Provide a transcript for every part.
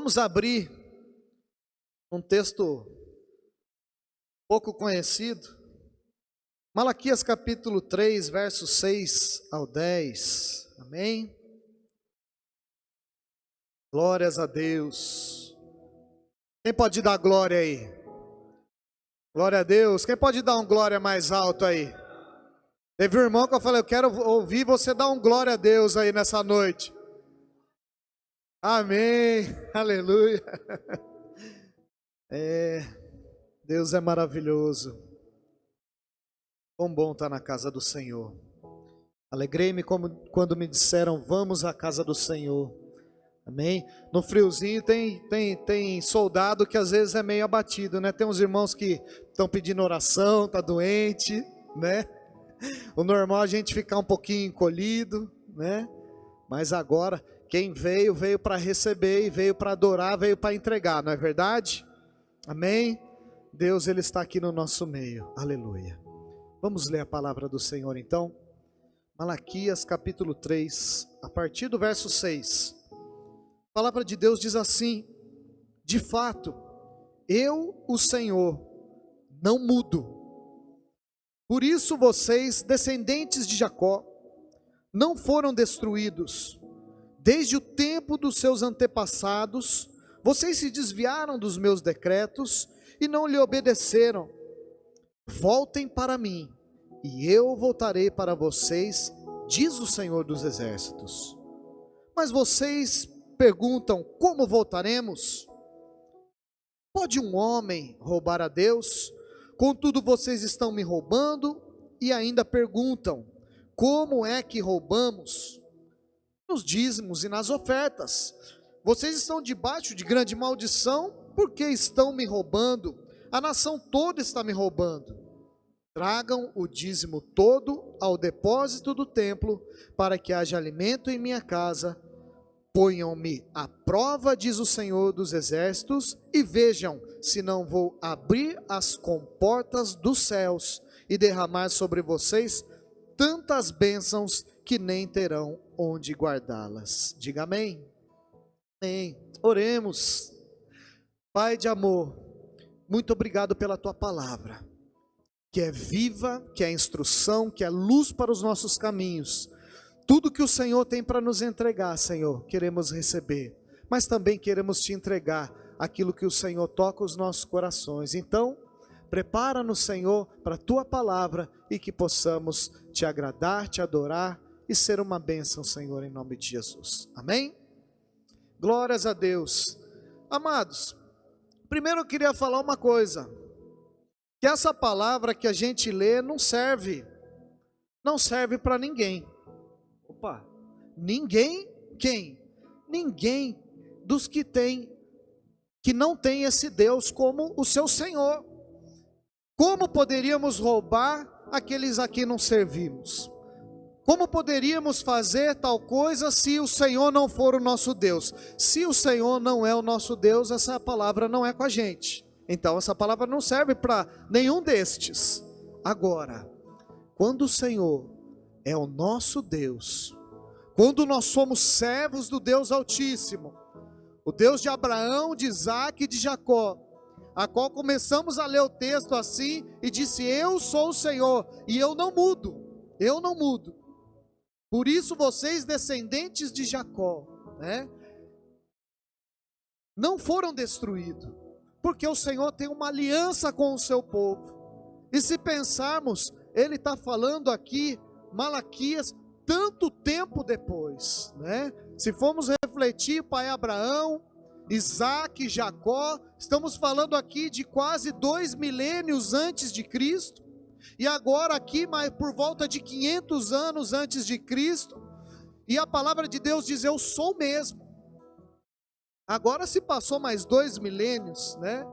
Vamos abrir um texto pouco conhecido, Malaquias capítulo 3, versos 6 ao 10, amém? Glórias a Deus. Quem pode dar glória aí? Glória a Deus. Quem pode dar um glória mais alto aí? Teve um irmão que eu falei, eu quero ouvir você dar um glória a Deus aí nessa noite. Amém, aleluia. Deus é maravilhoso. Quão bom estar na casa do Senhor. Alegrei-me quando me disseram, vamos à casa do Senhor. Amém? No friozinho tem soldado que às vezes é meio abatido, né? Tem uns irmãos que estão pedindo oração, tá doente, né? O normal é a gente ficar um pouquinho encolhido, né? Mas agora, quem veio para receber e veio para adorar, veio para entregar, não é verdade? Amém? Deus, Ele está aqui no nosso meio, aleluia. Vamos ler a palavra do Senhor então. Malaquias capítulo 3, a partir do verso 6. A palavra de Deus diz assim: de fato, eu, o Senhor, não mudo. Por isso vocês, descendentes de Jacó, não foram destruídos. Desde o tempo dos seus antepassados, vocês se desviaram dos meus decretos e não lhe obedeceram. Voltem para mim, e eu voltarei para vocês, diz o Senhor dos Exércitos. Mas vocês perguntam, como voltaremos? Pode um homem roubar a Deus? Contudo vocês estão me roubando e ainda perguntam, como é que roubamos? Nos dízimos e nas ofertas. Vocês estão debaixo de grande maldição, porque estão me roubando. A nação toda está me roubando. Tragam o dízimo todo ao depósito do templo, para que haja alimento em minha casa. Ponham-me à prova, diz o Senhor dos Exércitos, e vejam se não vou abrir as comportas dos céus e derramar sobre vocês tantas bênçãos que nem terão onde guardá-las. Diga amém. Amém. Oremos. Pai de amor, muito obrigado pela tua palavra, que é viva, que é instrução, que é luz para os nossos caminhos. Tudo que o Senhor tem para nos entregar, Senhor, queremos receber, mas também queremos te entregar aquilo que o Senhor toca os nossos corações. Então, prepara-nos, Senhor, para a tua palavra e que possamos te agradar, te adorar e ser uma bênção, Senhor, em nome de Jesus. Amém? Glórias a Deus. Amados, primeiro eu queria falar uma coisa, que essa palavra que a gente lê não serve para ninguém. Opa, ninguém, quem? Ninguém dos que não tem esse Deus como o seu Senhor. Como poderíamos roubar aqueles a quem não servimos? Como poderíamos fazer tal coisa se o Senhor não for o nosso Deus? Se o Senhor não é o nosso Deus, essa palavra não é com a gente. Então essa palavra não serve para nenhum destes. Agora, quando o Senhor é o nosso Deus, quando nós somos servos do Deus Altíssimo, o Deus de Abraão, de Isaac e de Jacó, a qual começamos a ler o texto assim, e disse, eu sou o Senhor, e eu não mudo. Por isso vocês, descendentes de Jacó, né, não foram destruídos, porque o Senhor tem uma aliança com o seu povo. E se pensarmos, Ele está falando aqui, Malaquias, tanto tempo depois, né? Se formos refletir, pai Abraão, Isaac, Jacó, estamos falando aqui de quase 2 milênios antes de Cristo, e agora aqui, mas por volta de 500 anos antes de Cristo, e a palavra de Deus diz, eu sou mesmo. Agora se passou mais 2 milênios, né?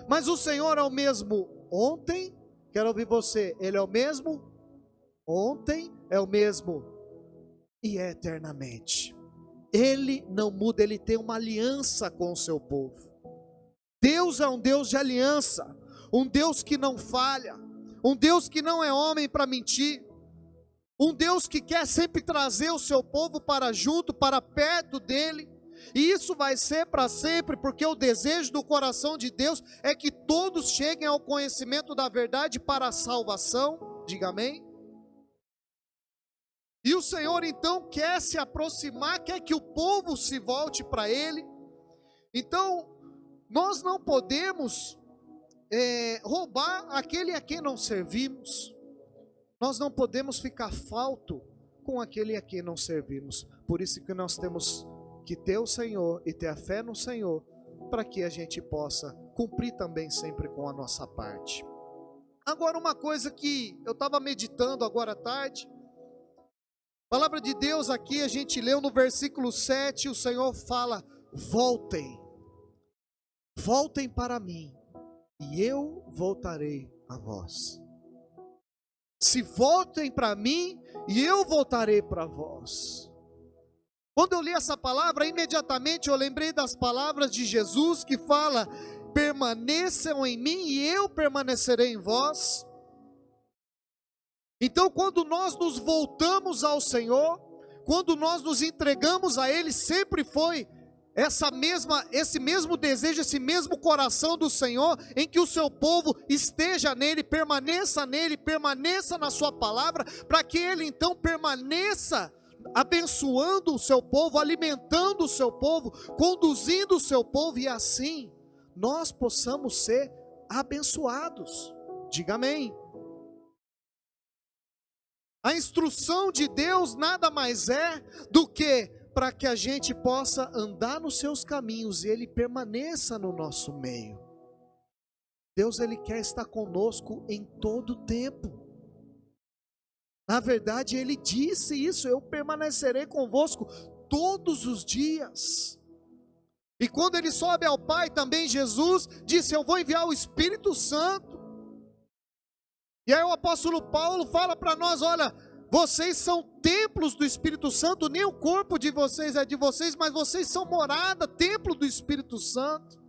Mas o Senhor é o mesmo ontem, quero ouvir você, Ele é o mesmo ontem, é o mesmo e é eternamente. Ele não muda, Ele tem uma aliança com o seu povo. Deus é um Deus de aliança, um Deus que não falha, um Deus que não é homem para mentir, um Deus que quer sempre trazer o seu povo para junto, para perto dEle, E isso vai ser para sempre, porque o desejo do coração de Deus é que todos cheguem ao conhecimento da verdade para a salvação. Diga amém. E o Senhor então quer se aproximar, quer que o povo se volte para Ele. Então, nós não podemos roubar aquele a quem não servimos. Nós não podemos ficar falto com aquele a quem não servimos. Por isso que nós temos que ter o Senhor e ter a fé no Senhor, para que a gente possa cumprir também sempre com a nossa parte. Agora, uma coisa que eu estava meditando agora à tarde, a palavra de Deus aqui, a gente leu no versículo 7, o Senhor fala: voltem, voltem para mim, e eu voltarei a vós. Se voltem para mim, e eu voltarei para vós. Quando eu li essa palavra, imediatamente eu lembrei das palavras de Jesus, que fala: permaneçam em mim, e eu permanecerei em vós. Então, quando nós nos voltamos ao Senhor, quando nós nos entregamos a Ele, sempre foi esse mesmo desejo, esse mesmo coração do Senhor, em que o seu povo esteja nele, permaneça na sua palavra, para que Ele então permaneça abençoando o seu povo, alimentando o seu povo, conduzindo o seu povo, e assim nós possamos ser abençoados. Diga amém. A instrução de Deus nada mais é do que para que a gente possa andar nos seus caminhos e Ele permaneça no nosso meio. Deus, Ele quer estar conosco em todo o tempo. Na verdade, Ele disse isso: eu permanecerei convosco todos os dias. E quando Ele sobe ao Pai, também Jesus disse: eu vou enviar o Espírito Santo. E aí o apóstolo Paulo fala para nós: olha, vocês são templos do Espírito Santo, nem o corpo de vocês é de vocês, mas vocês são morada, templo do Espírito Santo.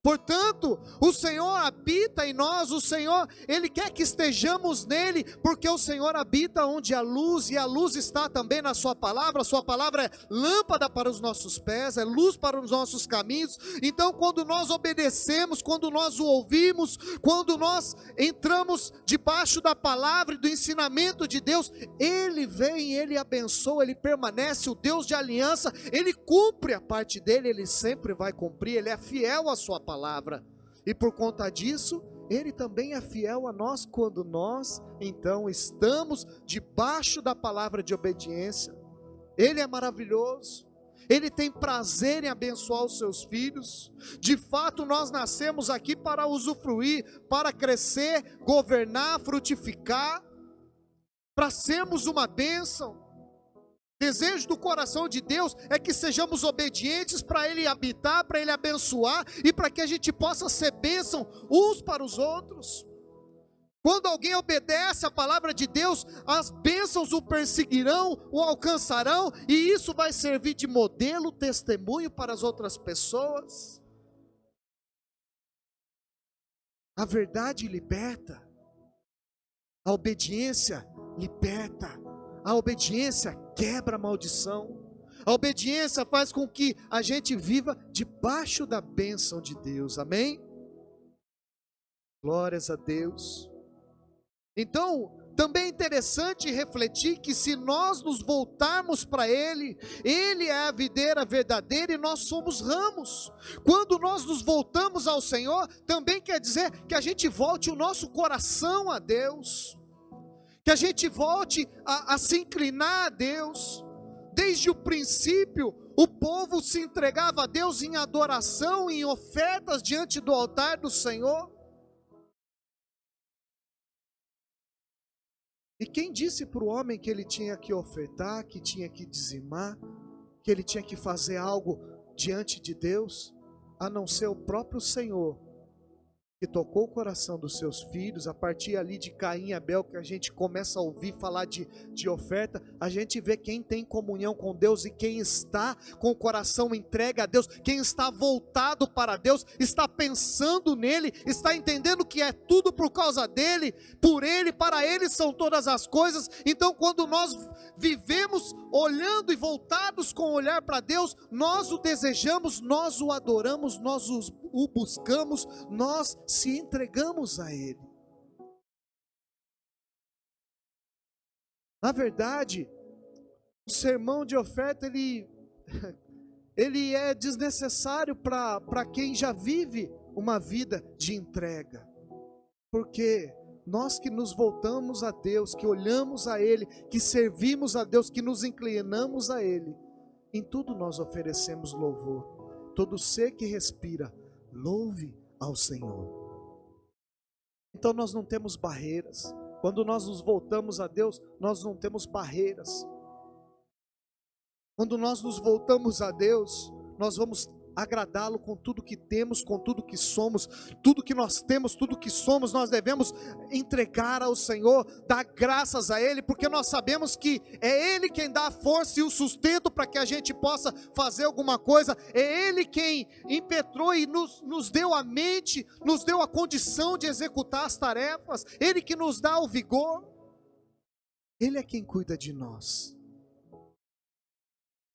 Portanto, o Senhor habita em nós, o Senhor, Ele quer que estejamos nele, porque o Senhor habita onde há luz, e a luz está também na sua palavra. A sua palavra é lâmpada para os nossos pés, é luz para os nossos caminhos. Então, quando nós obedecemos, quando nós o ouvimos, quando nós entramos debaixo da palavra e do ensinamento de Deus, Ele vem, Ele abençoa, Ele permanece, o Deus de aliança, Ele cumpre a parte dele, Ele sempre vai cumprir, Ele é fiel à sua palavra. E por conta disso, Ele também é fiel a nós, quando nós então estamos debaixo da palavra de obediência. Ele é maravilhoso, Ele tem prazer em abençoar os seus filhos. De fato, nós nascemos aqui para usufruir, para crescer, governar, frutificar, para sermos uma bênção. Desejo do coração de Deus é que sejamos obedientes para Ele habitar, para Ele abençoar, e para que a gente possa ser bênção uns para os outros. Quando alguém obedece a palavra de Deus, as bênçãos o perseguirão, o alcançarão, e isso vai servir de modelo, testemunho para as outras pessoas. A verdade liberta, a obediência liberta, a obediência quebra a maldição, a obediência faz com que a gente viva debaixo da bênção de Deus, amém? Glórias a Deus. Então, também é interessante refletir que se nós nos voltarmos para Ele, Ele é a videira verdadeira e nós somos ramos. Quando nós nos voltamos ao Senhor, também quer dizer que a gente volte o nosso coração a Deus, que a gente volte a se inclinar a Deus. Desde o princípio, o povo se entregava a Deus em adoração, em ofertas diante do altar do Senhor. E quem disse para o homem que ele tinha que ofertar, que tinha que dizimar, que ele tinha que fazer algo diante de Deus, a não ser o próprio Senhor, que tocou o coração dos seus filhos, a partir ali de Caim e Abel, que a gente começa a ouvir falar de oferta, a gente vê quem tem comunhão com Deus e quem está com o coração entregue a Deus, quem está voltado para Deus, está pensando nele, está entendendo que é tudo por causa dele, por ele, para ele são todas as coisas. Então quando nós vivemos olhando e voltados com o olhar para Deus, nós o desejamos, nós o adoramos, nós o buscamos, nós se entregamos a Ele. Na verdade, o sermão de oferta, ele é desnecessário para quem já vive uma vida de entrega, porque nós que nos voltamos a Deus, que olhamos a Ele, que servimos a Deus, que nos inclinamos a Ele, em tudo nós oferecemos louvor. Todo ser que respira, louve ao Senhor. Então nós não temos barreiras. Quando nós nos voltamos a Deus, nós não temos barreiras. Quando nós nos voltamos a Deus, nós vamos agradá-lo com tudo que temos, com tudo que somos, tudo que nós temos, tudo que somos, nós devemos entregar ao Senhor, dar graças a Ele, porque nós sabemos que é Ele quem dá a força e o sustento para que a gente possa fazer alguma coisa, é Ele quem impetrou e nos deu a mente, nos deu a condição de executar as tarefas, Ele que nos dá o vigor, Ele é quem cuida de nós.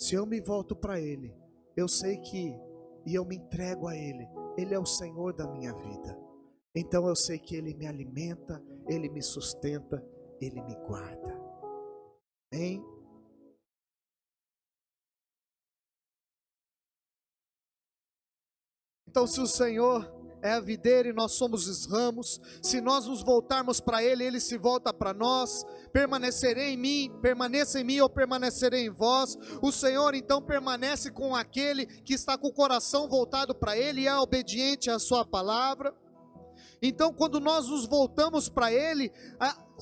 Se eu me volto para Ele, eu sei e eu me entrego a Ele, Ele é o Senhor da minha vida, então eu sei que Ele me alimenta, Ele me sustenta, Ele me guarda, hein? Então se o Senhor é a videira e nós somos os ramos, se nós nos voltarmos para Ele, Ele se volta para nós, permanecerei em mim, permaneça em mim, eu permanecerei em vós. O Senhor então permanece com aquele que está com o coração voltado para Ele e é obediente à sua palavra. Então quando nós nos voltamos para Ele,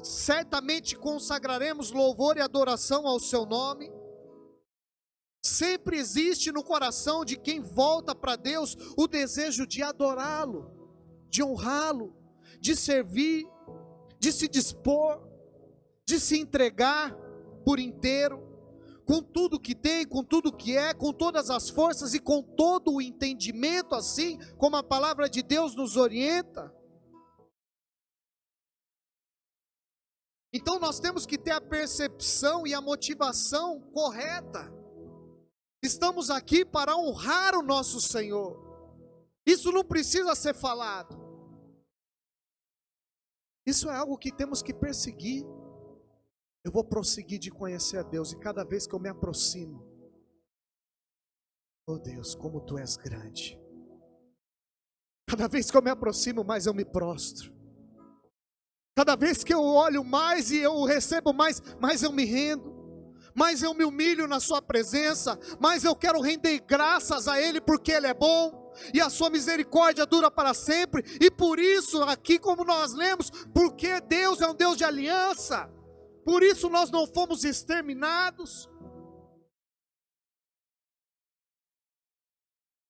certamente consagraremos louvor e adoração ao seu nome. Sempre existe no coração de quem volta para Deus o desejo de adorá-lo, de honrá-lo, de servir, de se dispor, de se entregar por inteiro, com tudo que tem, com tudo que é, com todas as forças e com todo o entendimento, assim como a palavra de Deus nos orienta. Então nós temos que ter a percepção e a motivação correta. Estamos aqui para honrar o nosso Senhor. Isso não precisa ser falado. Isso é algo que temos que perseguir. Eu vou prosseguir de conhecer a Deus, e cada vez que eu me aproximo, oh Deus, como Tu és grande. Cada vez que eu me aproximo, mais eu me prostro. Cada vez que eu olho mais e eu recebo mais eu me rendo. Mas eu me humilho na sua presença, mas eu quero render graças a Ele, porque Ele é bom, e a sua misericórdia dura para sempre, e por isso, aqui como nós lemos, porque Deus é um Deus de aliança, por isso nós não fomos exterminados,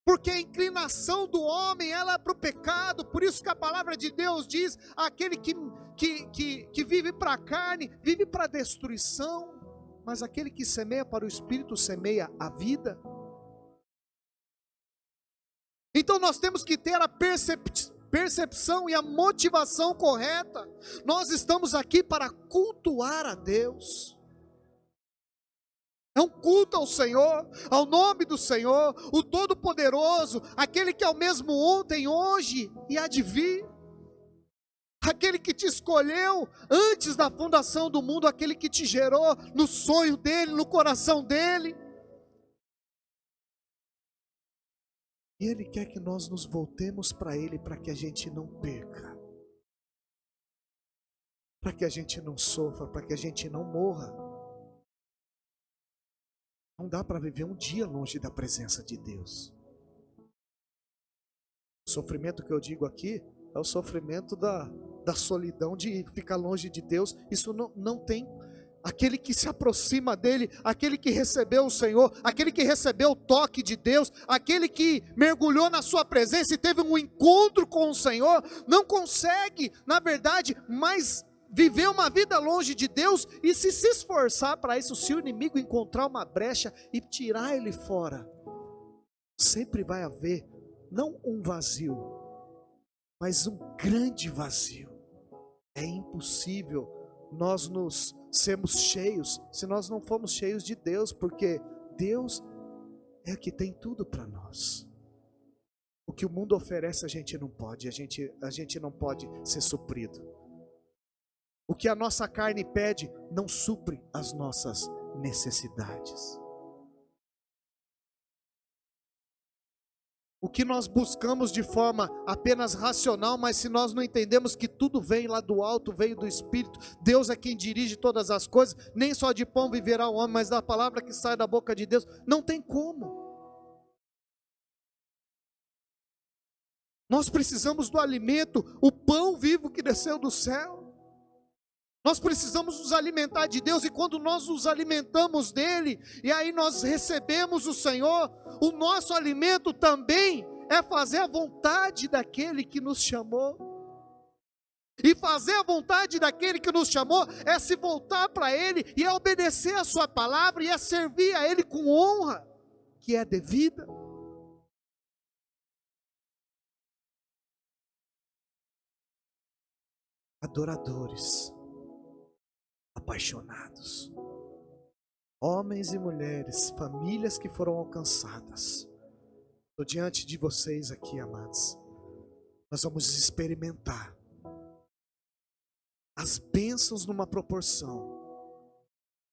porque a inclinação do homem, ela é para o pecado, por isso que a palavra de Deus diz, aquele que vive para a carne, vive para a destruição, mas aquele que semeia para o Espírito, semeia a vida. Então nós temos que ter a percepção e a motivação correta. Nós estamos aqui para cultuar a Deus. É um culto ao Senhor, ao nome do Senhor, o Todo-Poderoso, aquele que é o mesmo ontem, hoje e há de vir. Aquele que te escolheu antes da fundação do mundo, aquele que te gerou no sonho dele, no coração dele. E Ele quer que nós nos voltemos para Ele, para que a gente não perca, para que a gente não sofra, para que a gente não morra. Não dá para viver um dia longe da presença de Deus. O sofrimento que eu digo aqui é o sofrimento da solidão de ficar longe de Deus. Isso não tem aquele que se aproxima dele, aquele que recebeu o Senhor, aquele que recebeu o toque de Deus, aquele que mergulhou na sua presença e teve um encontro com o Senhor, não consegue, na verdade, mais viver uma vida longe de Deus e se esforçar para isso. Se o inimigo encontrar uma brecha e tirar ele fora, sempre vai haver, não um vazio, mas um grande vazio. É impossível nós nos sermos cheios se nós não formos cheios de Deus, porque Deus é que tem tudo para nós. O que o mundo oferece a gente não pode, a gente não pode ser suprido. O que a nossa carne pede não supre as nossas necessidades. O que nós buscamos de forma apenas racional, mas se nós não entendemos que tudo vem lá do alto, veio do Espírito, Deus é quem dirige todas as coisas, nem só de pão viverá o homem, mas da palavra que sai da boca de Deus, não tem como. Nós precisamos do alimento, o pão vivo que desceu do céu. Nós precisamos nos alimentar de Deus, e quando nós nos alimentamos dele, e aí nós recebemos o Senhor, o nosso alimento também é fazer a vontade daquele que nos chamou. E fazer a vontade daquele que nos chamou é se voltar para ele, e é obedecer a sua palavra, e é servir a ele com honra, que é devida. Adoradores, apaixonados, homens e mulheres, famílias que foram alcançadas. Estou diante de vocês aqui, amados. Nós vamos experimentar as bênçãos numa proporção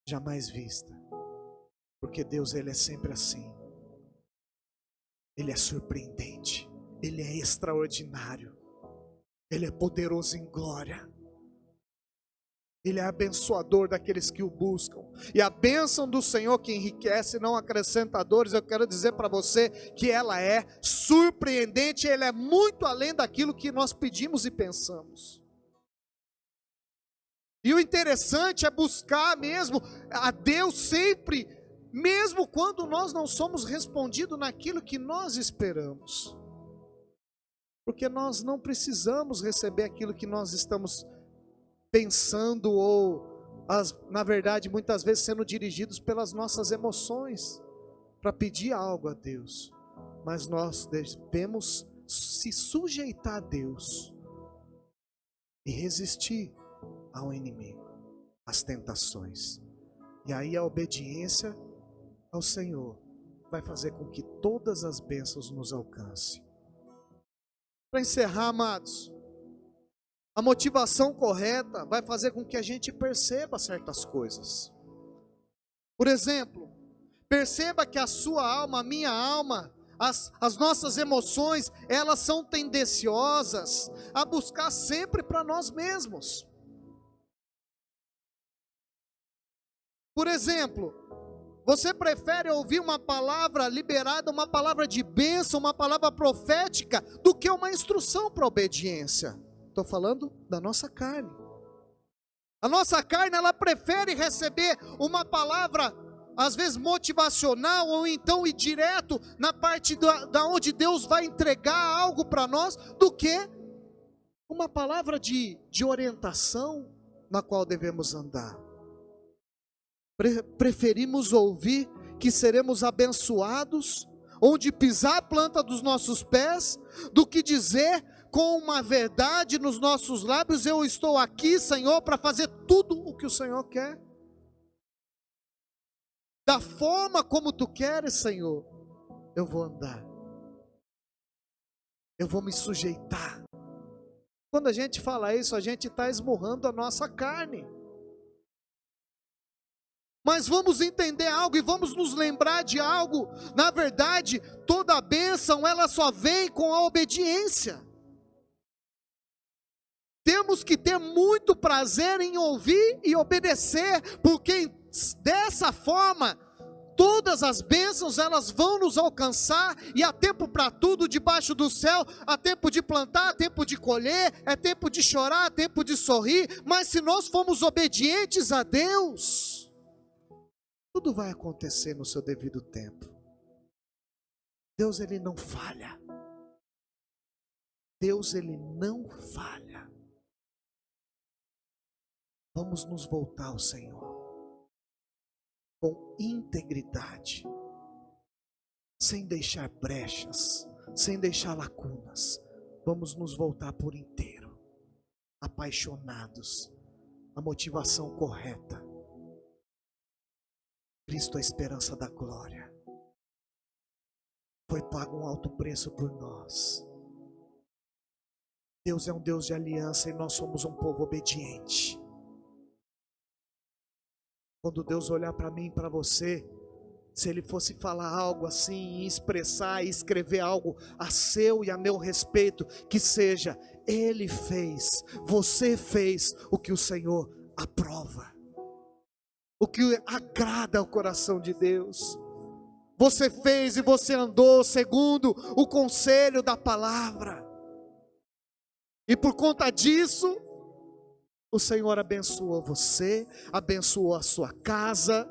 jamais vista, porque Deus, ele é sempre assim. Ele é surpreendente, ele é extraordinário, ele é poderoso em glória. Ele é abençoador daqueles que o buscam. E a bênção do Senhor que enriquece, não acrescenta dores. Eu quero dizer para você que ela é surpreendente. Ela é muito além daquilo que nós pedimos e pensamos. E o interessante é buscar mesmo a Deus sempre, mesmo quando nós não somos respondidos naquilo que nós esperamos. Porque nós não precisamos receber aquilo que nós estamos pensando, ou na verdade muitas vezes sendo dirigidos pelas nossas emoções para pedir algo a Deus, mas nós devemos se sujeitar a Deus e resistir ao inimigo, às tentações, e aí a obediência ao Senhor vai fazer com que todas as bênçãos nos alcancem. Para encerrar, amados, a motivação correta vai fazer com que a gente perceba certas coisas. Por exemplo, perceba que a sua alma, a minha alma, as nossas emoções, elas são tendenciosas a buscar sempre para nós mesmos. Por exemplo, você prefere ouvir uma palavra liberada, uma palavra de bênção, uma palavra profética, do que uma instrução para obediência? Estou falando da nossa carne. A nossa carne, ela prefere receber uma palavra, às vezes motivacional, ou então ir direto na parte da onde Deus vai entregar algo para nós, do que uma palavra de orientação na qual devemos andar. Preferimos ouvir que seremos abençoados, onde pisar a planta dos nossos pés, do que dizer com uma verdade nos nossos lábios: eu estou aqui, Senhor, para fazer tudo o que o Senhor quer, da forma como tu queres, Senhor. Eu vou andar, eu vou me sujeitar. Quando a gente fala isso, a gente está esmurrando a nossa carne. Mas vamos entender algo e vamos nos lembrar de algo. Na verdade, toda a bênção, ela só vem com a obediência. Temos que ter muito prazer em ouvir e obedecer, porque dessa forma, todas todas as bênçãos, elas vão nos alcançar, e há tempo para tudo debaixo do céu, há tempo de plantar, há tempo de colher, é tempo de chorar, há tempo de sorrir, mas se nós formos obedientes a Deus, tudo vai acontecer no seu devido tempo. Deus, Ele não falha. Deus, Ele não falha. Vamos nos voltar ao Senhor com integridade, sem deixar brechas, sem deixar lacunas. Vamos nos voltar por inteiro, apaixonados, a motivação correta. Cristo, a esperança da glória, foi pago um alto preço por nós. Deus é um Deus de aliança e nós somos um povo obediente. Quando Deus olhar para mim e para você, se Ele fosse falar algo assim, expressar e escrever algo a seu e a meu respeito, que seja: Ele fez, você fez o que o Senhor aprova, o que agrada ao coração de Deus. Você fez e você andou segundo o conselho da palavra, e por conta disso, o Senhor abençoou você, abençoou a sua casa,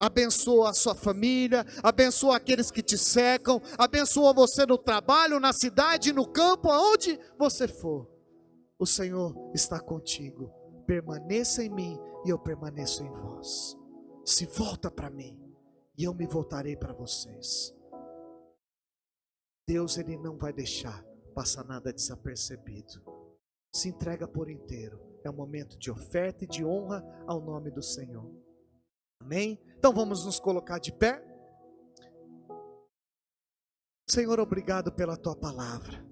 abençoou a sua família, abençoou aqueles que te cercam, abençoou você no trabalho, na cidade, no campo, aonde você for. O Senhor está contigo. Permaneça em mim e eu permaneço em vós. Se volta para mim e eu me voltarei para vocês. Deus, Ele não vai deixar passar nada desapercebido. Se entrega por inteiro. É um momento de oferta e de honra ao nome do Senhor. Amém? Então vamos nos colocar de pé. Senhor, obrigado pela tua palavra.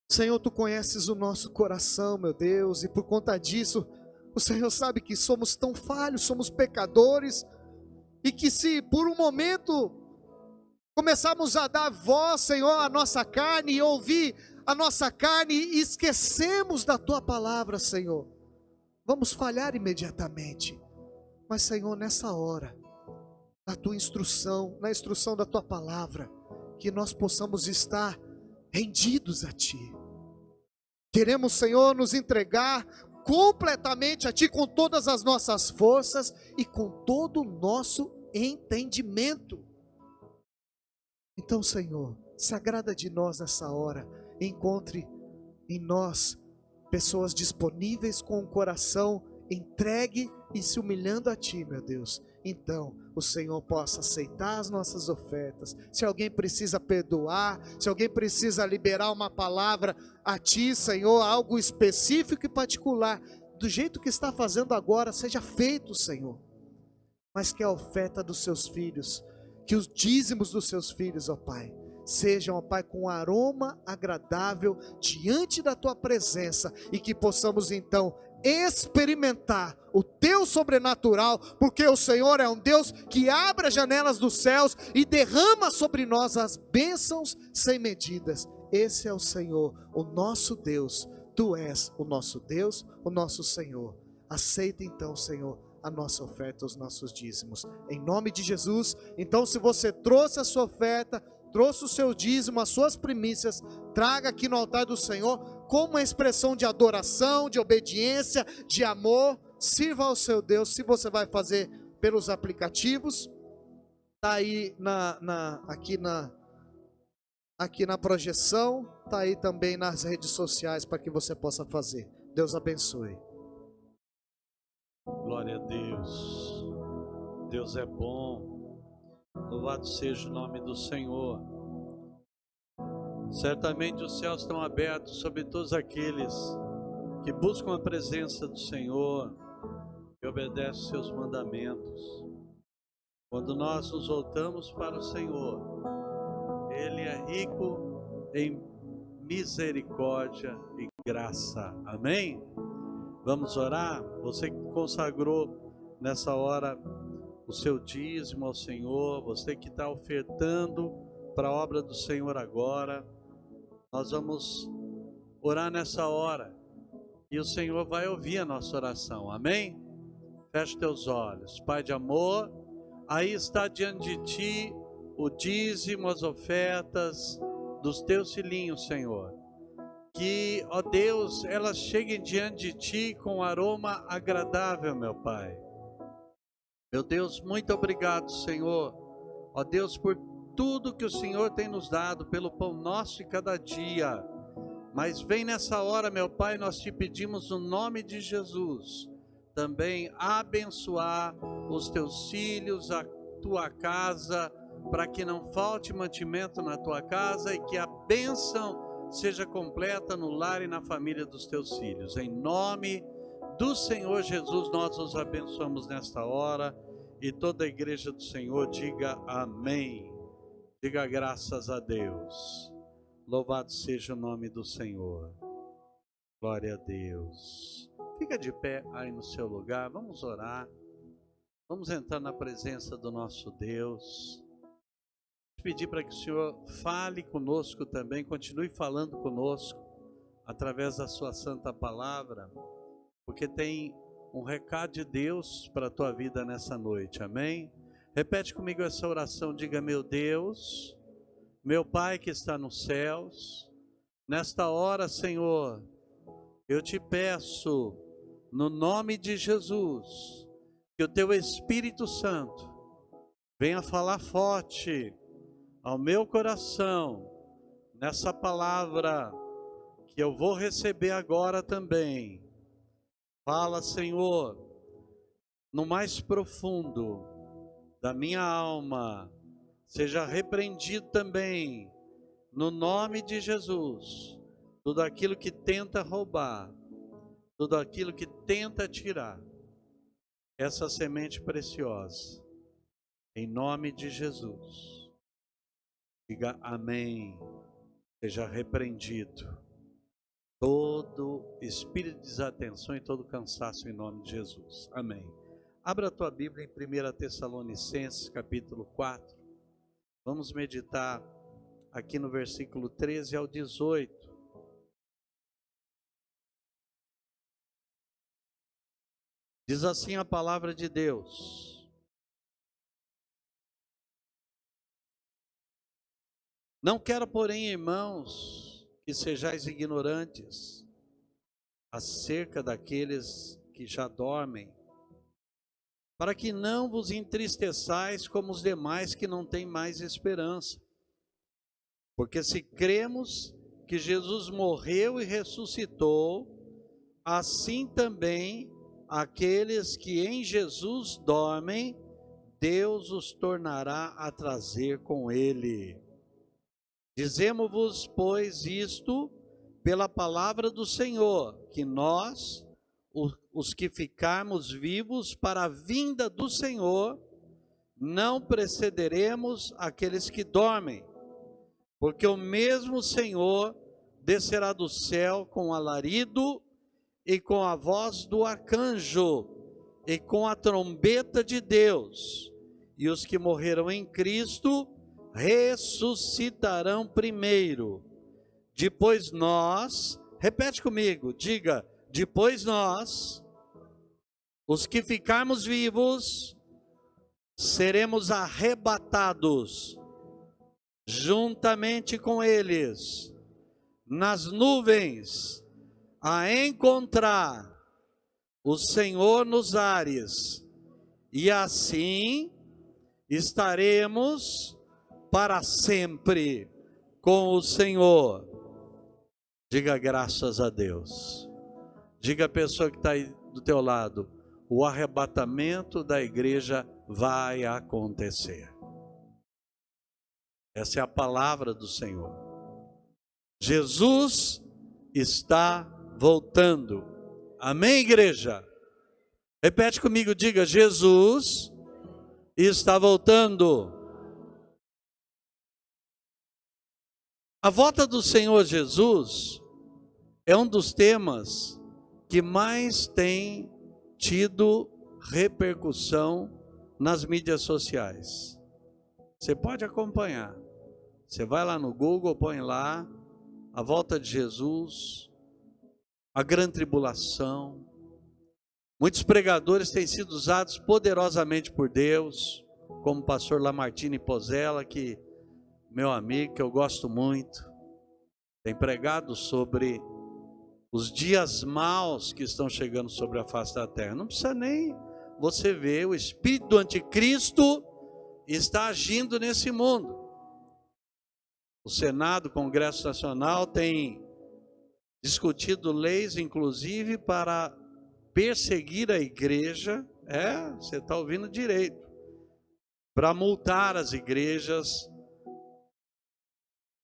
Senhor, tu conheces o nosso coração, meu Deus, e por conta disso, o Senhor sabe que somos tão falhos, somos pecadores, e que se por um momento começarmos a dar voz, Senhor, à nossa carne e ouvir a nossa carne e esquecemos da tua palavra, Senhor, vamos falhar imediatamente. Mas, Senhor, nessa hora, na tua instrução, na instrução da tua palavra, que nós possamos estar rendidos a ti. Queremos, Senhor, nos entregar completamente a ti, com todas as nossas forças e com todo o nosso entendimento. Então, Senhor, se agrada de nós nessa hora. Encontre em nós pessoas disponíveis com o coração entregue e se humilhando a ti, meu Deus. Então o Senhor possa aceitar as nossas ofertas. Se alguém precisa perdoar, se alguém precisa liberar uma palavra a ti, Senhor, algo específico e particular, do jeito que está fazendo agora, seja feito, Senhor. Mas que a oferta dos seus filhos, que os dízimos dos seus filhos, ó Pai, sejam, ó Pai, com aroma agradável diante da tua presença, e que possamos então experimentar o teu sobrenatural, porque o Senhor é um Deus que abre as janelas dos céus e derrama sobre nós as bênçãos sem medidas. Esse é o Senhor, o nosso Deus. Tu és o nosso Deus, o nosso Senhor. Aceita então, Senhor, a nossa oferta, os nossos dízimos, em nome de Jesus. Então, se você trouxe a sua oferta, trouxe o seu dízimo, as suas primícias, traga aqui no altar do Senhor, como uma expressão de adoração, de obediência, de amor. Sirva ao seu Deus. Se você vai fazer pelos aplicativos, está aí aqui na projeção, está aí também nas redes sociais para que você possa fazer. Deus abençoe. Glória a Deus. Deus é bom. Louvado seja o nome do Senhor. Certamente os céus estão abertos sobre todos aqueles que buscam a presença do Senhor e obedecem os seus mandamentos. Quando nós nos voltamos para o Senhor, Ele é rico em misericórdia e graça. Amém? Vamos orar? Você que consagrou nessa hora o seu dízimo ao Senhor, você que está ofertando para a obra do Senhor agora, nós vamos orar nessa hora e o Senhor vai ouvir a nossa oração. Amém? Feche teus olhos. Pai de amor, aí está diante de ti o dízimo, as ofertas dos teus filhinhos, Senhor. Que, ó Deus, elas cheguem diante de ti com aroma agradável, meu Pai. Meu Deus, muito obrigado, Senhor. Ó Deus, por tudo que o Senhor tem nos dado, pelo pão nosso de cada dia. Mas vem nessa hora, meu Pai, nós te pedimos no nome de Jesus, também abençoar os teus filhos, a tua casa, para que não falte mantimento na tua casa e que a bênção seja completa no lar e na família dos teus filhos. Em nome do Senhor Jesus, nós os abençoamos nesta hora, e toda a igreja do Senhor diga amém. Diga graças a Deus. Louvado seja o nome do Senhor. Glória a Deus. Fica de pé aí no seu lugar, vamos orar. Vamos entrar na presença do nosso Deus. Pedir para que o Senhor fale conosco também, continue falando conosco através da sua santa palavra, porque tem um recado de Deus para a tua vida nessa noite, amém? Repete comigo essa oração, diga: meu Deus, meu Pai que está nos céus, nesta hora, Senhor, eu te peço, no nome de Jesus, que o teu Espírito Santo venha falar forte ao meu coração, nessa palavra que eu vou receber agora também. Fala, Senhor, no mais profundo da minha alma, seja repreendido também, no nome de Jesus, tudo aquilo que tenta roubar, tudo aquilo que tenta tirar essa semente preciosa, em nome de Jesus. Diga amém, seja repreendido todo espírito de desatenção e todo cansaço em nome de Jesus, amém. Abra a tua Bíblia em 1 Tessalonicenses capítulo 4, vamos meditar aqui no versículo 13 ao 18. Diz assim a palavra de Deus: não quero, porém, irmãos, que sejais ignorantes acerca daqueles que já dormem, para que não vos entristeçais como os demais que não têm mais esperança. Porque se cremos que Jesus morreu e ressuscitou, assim também aqueles que em Jesus dormem, Deus os tornará a trazer com ele. Dizemos-vos, pois, isto pela palavra do Senhor, que nós, os que ficarmos vivos para a vinda do Senhor, não precederemos aqueles que dormem, porque o mesmo Senhor descerá do céu com alarido e com a voz do arcanjo e com a trombeta de Deus, e os que morreram em Cristo ressuscitarão primeiro. Depois nós, repete comigo, diga: depois nós, os que ficarmos vivos, seremos arrebatados juntamente com eles nas nuvens, a encontrar o Senhor nos ares, e assim estaremos para sempre com o Senhor. Diga graças a Deus. Diga a pessoa que está aí do teu lado: o arrebatamento da igreja vai acontecer. Essa é a palavra do Senhor. Jesus está voltando. Amém, igreja? Repete comigo, diga: Jesus está voltando. A volta do Senhor Jesus é um dos temas que mais tem tido repercussão nas mídias sociais. Você pode acompanhar. Você vai lá no Google, põe lá a volta de Jesus, a grande tribulação. Muitos pregadores têm sido usados poderosamente por Deus como o pastor Lamartine Pozella, que meu amigo, que eu gosto muito, tem pregado sobre os dias maus que estão chegando sobre a face da terra. Não precisa nem você ver, o espírito do anticristo está agindo nesse mundo. O Senado, o Congresso Nacional tem discutido leis, inclusive, para perseguir a igreja. Você está ouvindo direito. Para multar as igrejas,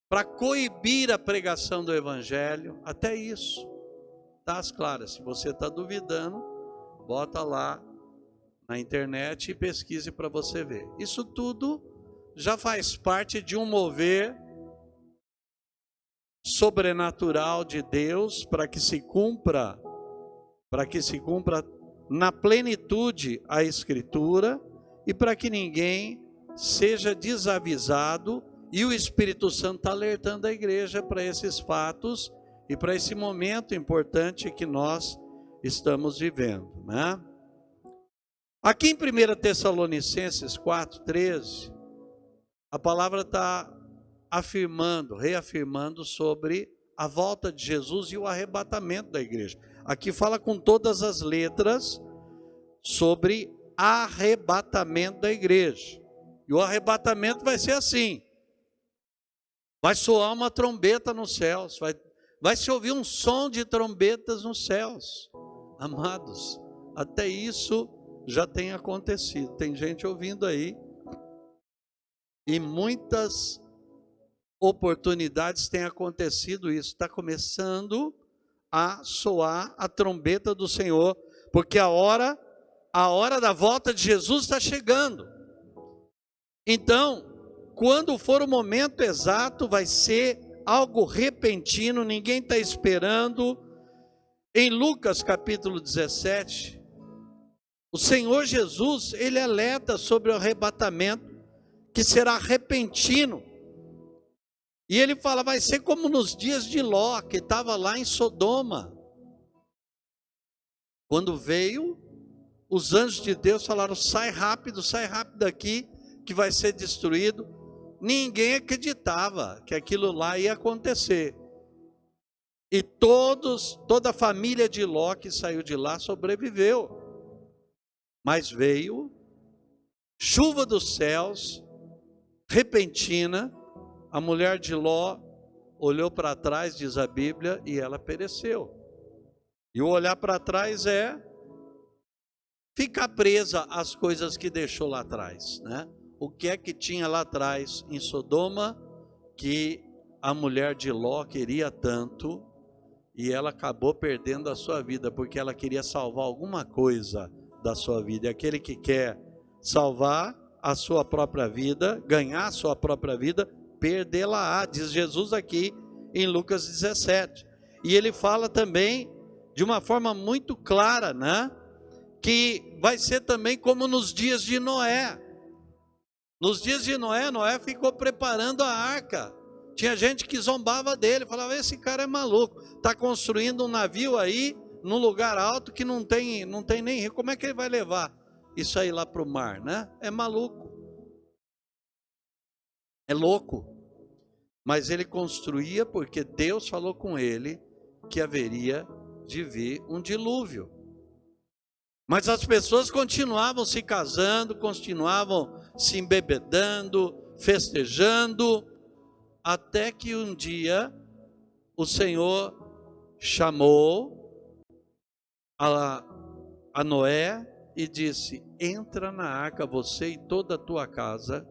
para coibir a pregação do evangelho, até isso. Tá às claras. Se você está duvidando, bota lá na internet e pesquise para você ver. Isso tudo já faz parte de um mover sobrenatural de Deus para que se cumpra na plenitude a Escritura e para que ninguém seja desavisado, e o Espírito Santo está alertando a igreja para esses fatos e para esse momento importante que nós estamos vivendo, né? Aqui em 1 Tessalonicenses 4,13, a palavra está reafirmando sobre a volta de Jesus e o arrebatamento da igreja. Aqui fala com todas as letras sobre arrebatamento da igreja. E o arrebatamento vai ser assim: vai soar uma trombeta nos céus, vai se ouvir um som de trombetas nos céus. Amados, até isso já tem acontecido. Tem gente ouvindo aí, e muitas oportunidades tem acontecido isso. Está começando a soar a trombeta do Senhor, porque a hora da volta de Jesus está chegando. Então, quando for o momento exato, vai ser algo repentino, ninguém está esperando. Em Lucas capítulo 17, o Senhor Jesus, ele alerta sobre o arrebatamento, que será repentino. E ele fala, vai ser como nos dias de Ló, que estava lá em Sodoma. Quando veio, os anjos de Deus falaram, sai rápido daqui, que vai ser destruído. Ninguém acreditava que aquilo lá ia acontecer. E toda a família de Ló que saiu de lá sobreviveu. Mas veio chuva dos céus, repentina. A mulher de Ló olhou para trás, diz a Bíblia, e ela pereceu. E o olhar para trás é ficar presa às coisas que deixou lá atrás, né? O que é que tinha lá atrás em Sodoma que a mulher de Ló queria tanto, e ela acabou perdendo a sua vida porque ela queria salvar alguma coisa da sua vida. E aquele que quer salvar a sua própria vida, ganhar a sua própria vida, perdê-la-á, diz Jesus aqui em Lucas 17. E ele fala também de uma forma muito clara, né? Que vai ser também como nos dias de Noé. Nos dias de Noé, Noé ficou preparando a arca. Tinha gente que zombava dele, falava, esse cara é maluco, está construindo um navio aí, num lugar alto que não tem nem rio, como é que ele vai levar isso aí lá para o mar, né? É maluco, é louco. Mas ele construía porque Deus falou com ele que haveria de vir um dilúvio. Mas as pessoas continuavam se casando, continuavam se embebedando, festejando, até que um dia o Senhor chamou a Noé e disse, entra na arca você e toda a tua casa,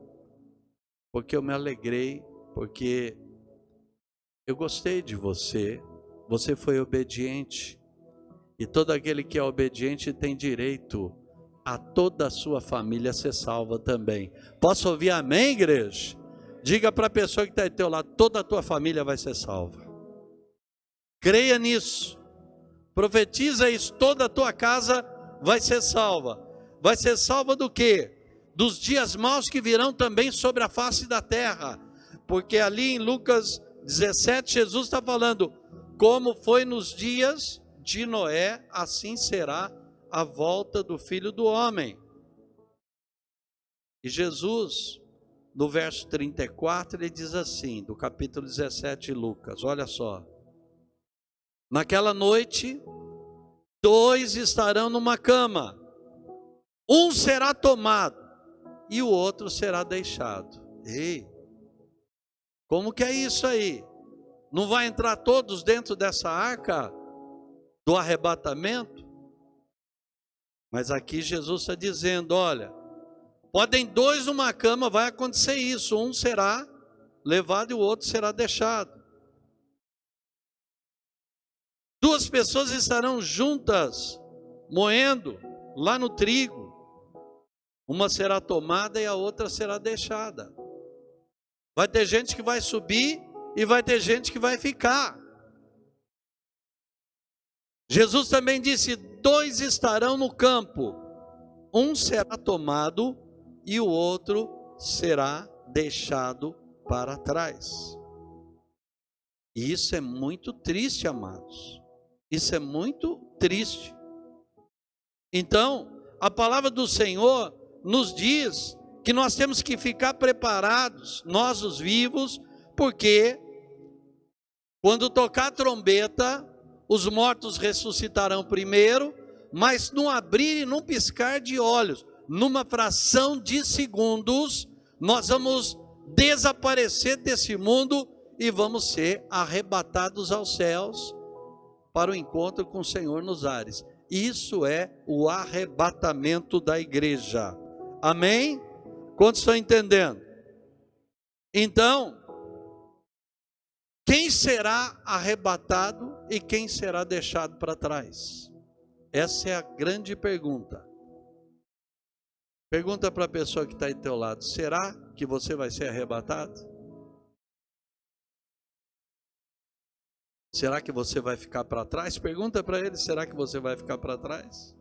porque eu me alegrei, porque eu gostei de você, você foi obediente, e todo aquele que é obediente tem direito a toda a sua família ser salva também. Posso ouvir amém, igreja? Diga para a pessoa que está ao teu lado, toda a tua família vai ser salva. Creia nisso, profetiza isso, toda a tua casa vai ser salva. Vai ser salva do quê? Dos dias maus que virão também sobre a face da terra. Porque ali em Lucas 17, Jesus está falando, como foi nos dias de Noé, assim será a volta do Filho do Homem. E Jesus, no verso 34, ele diz assim, do capítulo 17 de Lucas, olha só. Naquela noite, 2 estarão numa cama, um será tomado e o outro será deixado. Ei, como que é isso aí? Não vai entrar todos dentro dessa arca do arrebatamento? Mas aqui Jesus está dizendo, olha, podem 2 numa cama, vai acontecer isso, um será levado e o outro será deixado. 2 pessoas estarão juntas, moendo lá no trigo, uma será tomada e a outra será deixada. Vai ter gente que vai subir e vai ter gente que vai ficar. Jesus também disse, 2 estarão no campo, um será tomado e o outro será deixado para trás. E isso é muito triste, amados. Isso é muito triste. Então, a palavra do Senhor nos diz que nós temos que ficar preparados, nós os vivos, porque quando tocar a trombeta, os mortos ressuscitarão primeiro, mas num abrir e num piscar de olhos, numa fração de segundos, nós vamos desaparecer desse mundo e vamos ser arrebatados aos céus para o encontro com o Senhor nos ares. Isso é o arrebatamento da igreja. Amém? Quantos estão entendendo? Então, quem será arrebatado e quem será deixado para trás? Essa é a grande pergunta. Pergunta para a pessoa que está aí do teu lado, será que você vai ser arrebatado? Será que você vai ficar para trás? Pergunta para ele, será que você vai ficar para trás?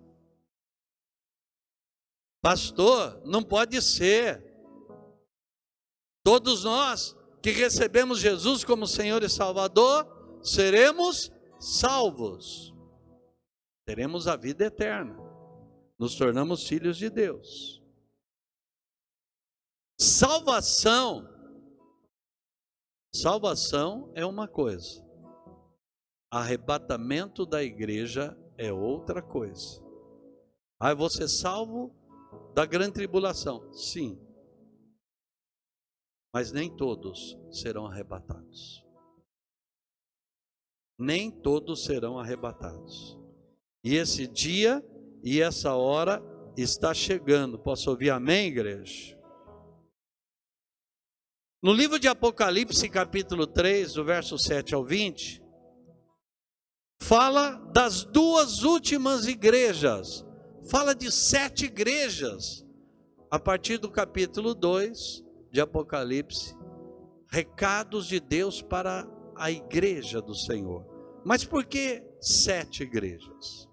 Pastor, não pode ser. Todos nós que recebemos Jesus como Senhor e Salvador, seremos salvos. Teremos a vida eterna. Nos tornamos filhos de Deus. Salvação é uma coisa. Arrebatamento da igreja é outra coisa. Aí você salvo da grande tribulação, sim. Mas nem todos serão arrebatados. Nem todos serão arrebatados. E esse dia e essa hora está chegando. Posso ouvir amém, igreja? No livro de Apocalipse, capítulo 3, do verso 7 ao 20, fala das 2 últimas igrejas. Fala de 7 igrejas. A partir do capítulo 2 de Apocalipse, recados de Deus para a igreja do Senhor. Mas por que 7 igrejas?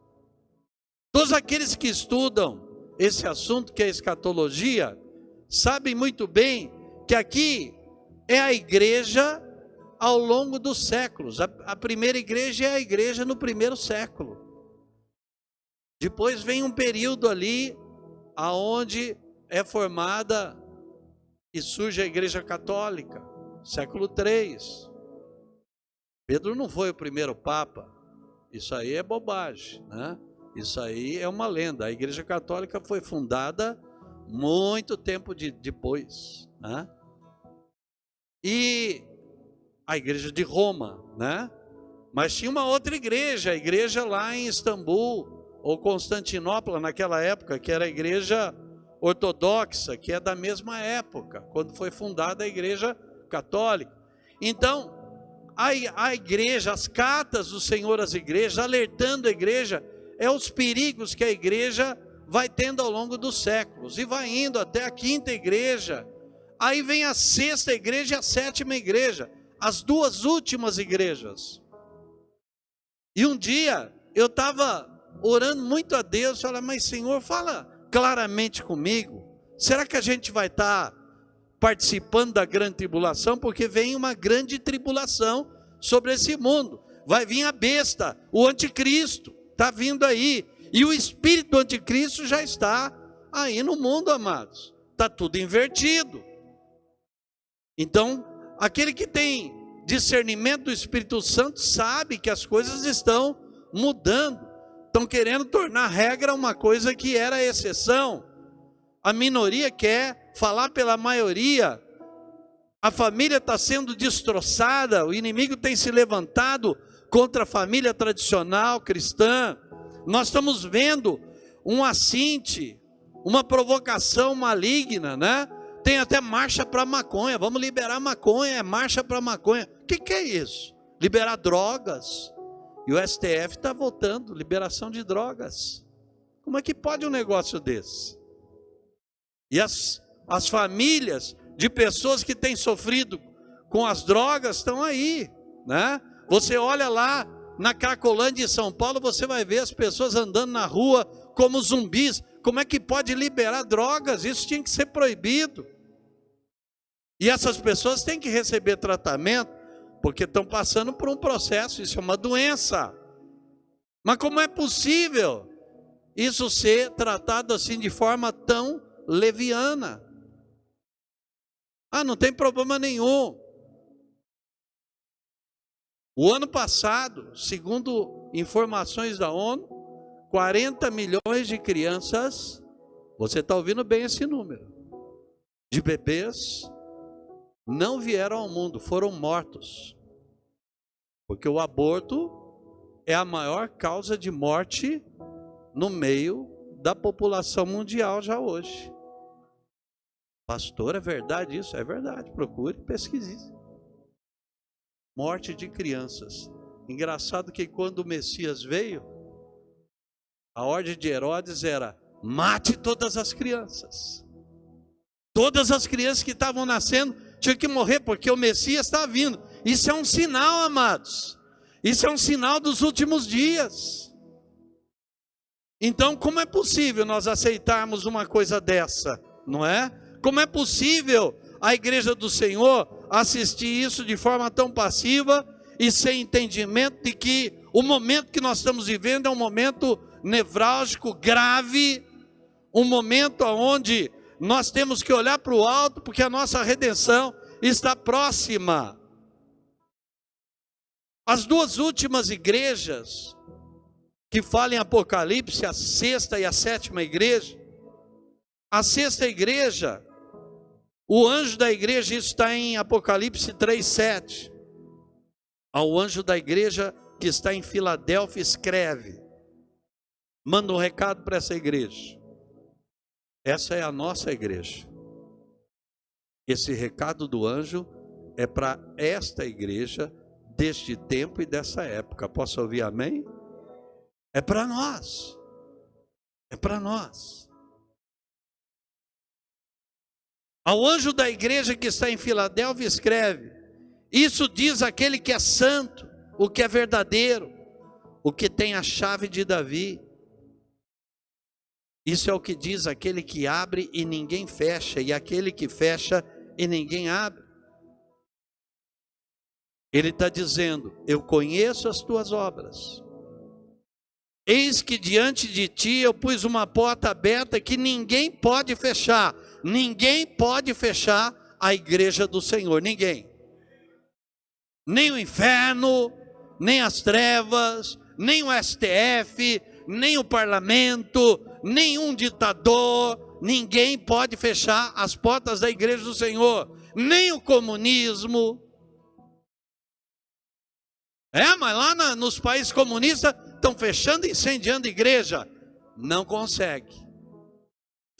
Todos aqueles que estudam esse assunto que é escatologia, sabem muito bem que aqui é a igreja ao longo dos séculos. A primeira igreja é a igreja no primeiro século. Depois vem um período ali aonde é formada e surge a igreja católica, século 3. Pedro não foi o primeiro papa. Isso aí é bobagem, né? Isso aí é uma lenda. A igreja católica foi fundada muito tempo depois, né? E a igreja de Roma, né? Mas tinha uma outra igreja, a igreja lá em Istambul, ou Constantinopla naquela época, que era a igreja ortodoxa, que é da mesma época, quando foi fundada a igreja católica. Então, a igreja, as cartas do Senhor às igrejas, alertando a igreja, é os perigos que a igreja vai tendo ao longo dos séculos, e vai indo até a 5ª igreja, aí vem a 6ª igreja e a 7ª igreja, as 2 últimas igrejas. E um dia, eu estava orando muito a Deus, falei, mas Senhor, fala claramente comigo, será que a gente vai estar participando da grande tribulação? Porque vem uma grande tribulação sobre esse mundo, vai vir a besta, o anticristo, está vindo aí, e o espírito do anticristo já está aí no mundo, amados, está tudo invertido. Então, aquele que tem discernimento do Espírito Santo sabe que as coisas estão mudando. Estão querendo tornar regra uma coisa que era exceção. A minoria quer falar pela maioria. A família está sendo destroçada. O inimigo tem se levantado contra a família tradicional cristã. Nós estamos vendo um assinte, uma provocação maligna, né? Tem até marcha para maconha. Vamos liberar maconha, é marcha para maconha. O que é isso? Liberar drogas. E o STF está votando liberação de drogas. Como é que pode um negócio desse? E as famílias de pessoas que têm sofrido com as drogas estão aí, né? Você olha lá na Cracolândia de São Paulo, você vai ver as pessoas andando na rua como zumbis. Como é que pode liberar drogas? Isso tinha que ser proibido. E essas pessoas têm que receber tratamento, porque estão passando por um processo, isso é uma doença. Mas como é possível isso ser tratado assim de forma tão leviana? Ah, não tem problema nenhum. O ano passado, segundo informações da ONU, 40 milhões de crianças, você está ouvindo bem esse número, de bebês, não vieram ao mundo, foram mortos. Porque o aborto é a maior causa de morte no meio da população mundial já hoje. Pastor, é verdade isso? É verdade, procure, pesquise. Morte de crianças. Engraçado que quando o Messias veio, a ordem de Herodes era: mate todas as crianças. Todas as crianças que estavam nascendo tinham que morrer, porque o Messias está vindo. Isso é um sinal, amados. Isso é um sinal dos últimos dias. Então, como é possível nós aceitarmos uma coisa dessa, não é? Como é possível a igreja do Senhor assistir isso de forma tão passiva e sem entendimento de que o momento que nós estamos vivendo é um momento nevrálgico, grave, um momento onde nós temos que olhar para o alto, porque a nossa redenção está próxima. As duas últimas igrejas que falam em Apocalipse, a sexta e a sétima igreja, a sexta igreja, o anjo da igreja, isso está em Apocalipse 3:7, ao anjo da igreja que está em Filadélfia escreve, manda um recado para essa igreja. Essa é a nossa igreja. Esse recado do anjo é para esta igreja deste tempo e dessa época. Posso ouvir amém? É para nós. É para nós. Ao anjo da igreja que está em Filadélfia escreve: isso diz aquele que é santo, o que é verdadeiro, o que tem a chave de Davi. Isso é o que diz aquele que abre e ninguém fecha, e aquele que fecha e ninguém abre. Ele está dizendo: eu conheço as tuas obras. Eis que diante de ti eu pus uma porta aberta que ninguém pode fechar. Ninguém pode fechar a igreja do Senhor, ninguém. Nem o inferno, nem as trevas, nem o STF, nem o parlamento, nenhum ditador, ninguém pode fechar as portas da igreja do Senhor, nem o comunismo. Mas lá nos países comunistas estão fechando e incendiando a igreja. Não consegue.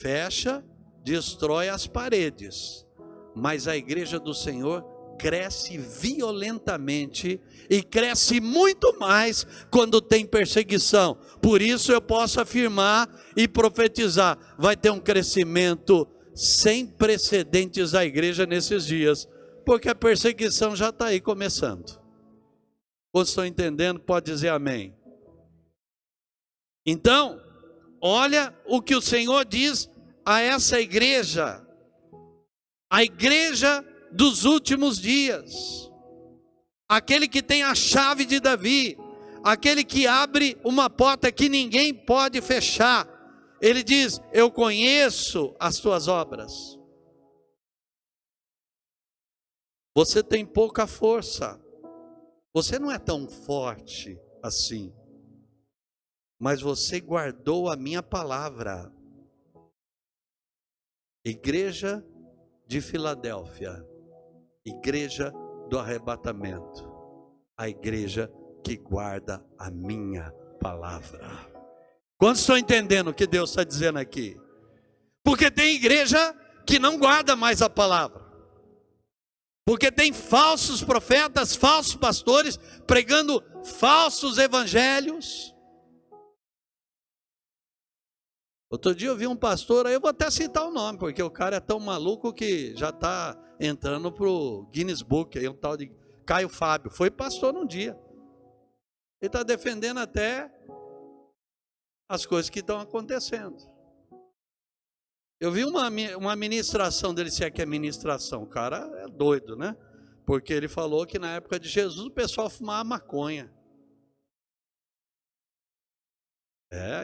Fecha, destrói as paredes. Mas a igreja do Senhor cresce violentamente e cresce muito mais quando tem perseguição. Por isso eu posso afirmar e profetizar: vai ter um crescimento sem precedentes da igreja nesses dias, porque a perseguição já está aí começando. Vocês estão entendendo? Pode dizer amém. Então, olha o que o Senhor diz a essa igreja, a igreja dos últimos dias, aquele que tem a chave de Davi, aquele que abre uma porta que ninguém pode fechar. Ele diz: eu conheço as tuas obras. Você tem pouca força. Você não é tão forte assim. Mas você guardou a minha palavra. Igreja de Filadélfia, igreja do arrebatamento, a igreja que guarda a minha palavra. Quantos estão entendendo o que Deus está dizendo aqui? Porque tem igreja que não guarda mais a palavra. Porque tem falsos profetas, falsos pastores, pregando falsos evangelhos. Outro dia eu vi um pastor, aí eu vou até citar o nome, porque o cara é tão maluco que já está entrando para o Guinness Book, aí um tal de Caio Fábio, foi pastor um dia. Ele está defendendo até as coisas que estão acontecendo. Eu vi uma ministração dele, se é que é ministração, o cara é doido, né? Porque ele falou que na época de Jesus o pessoal fumava maconha.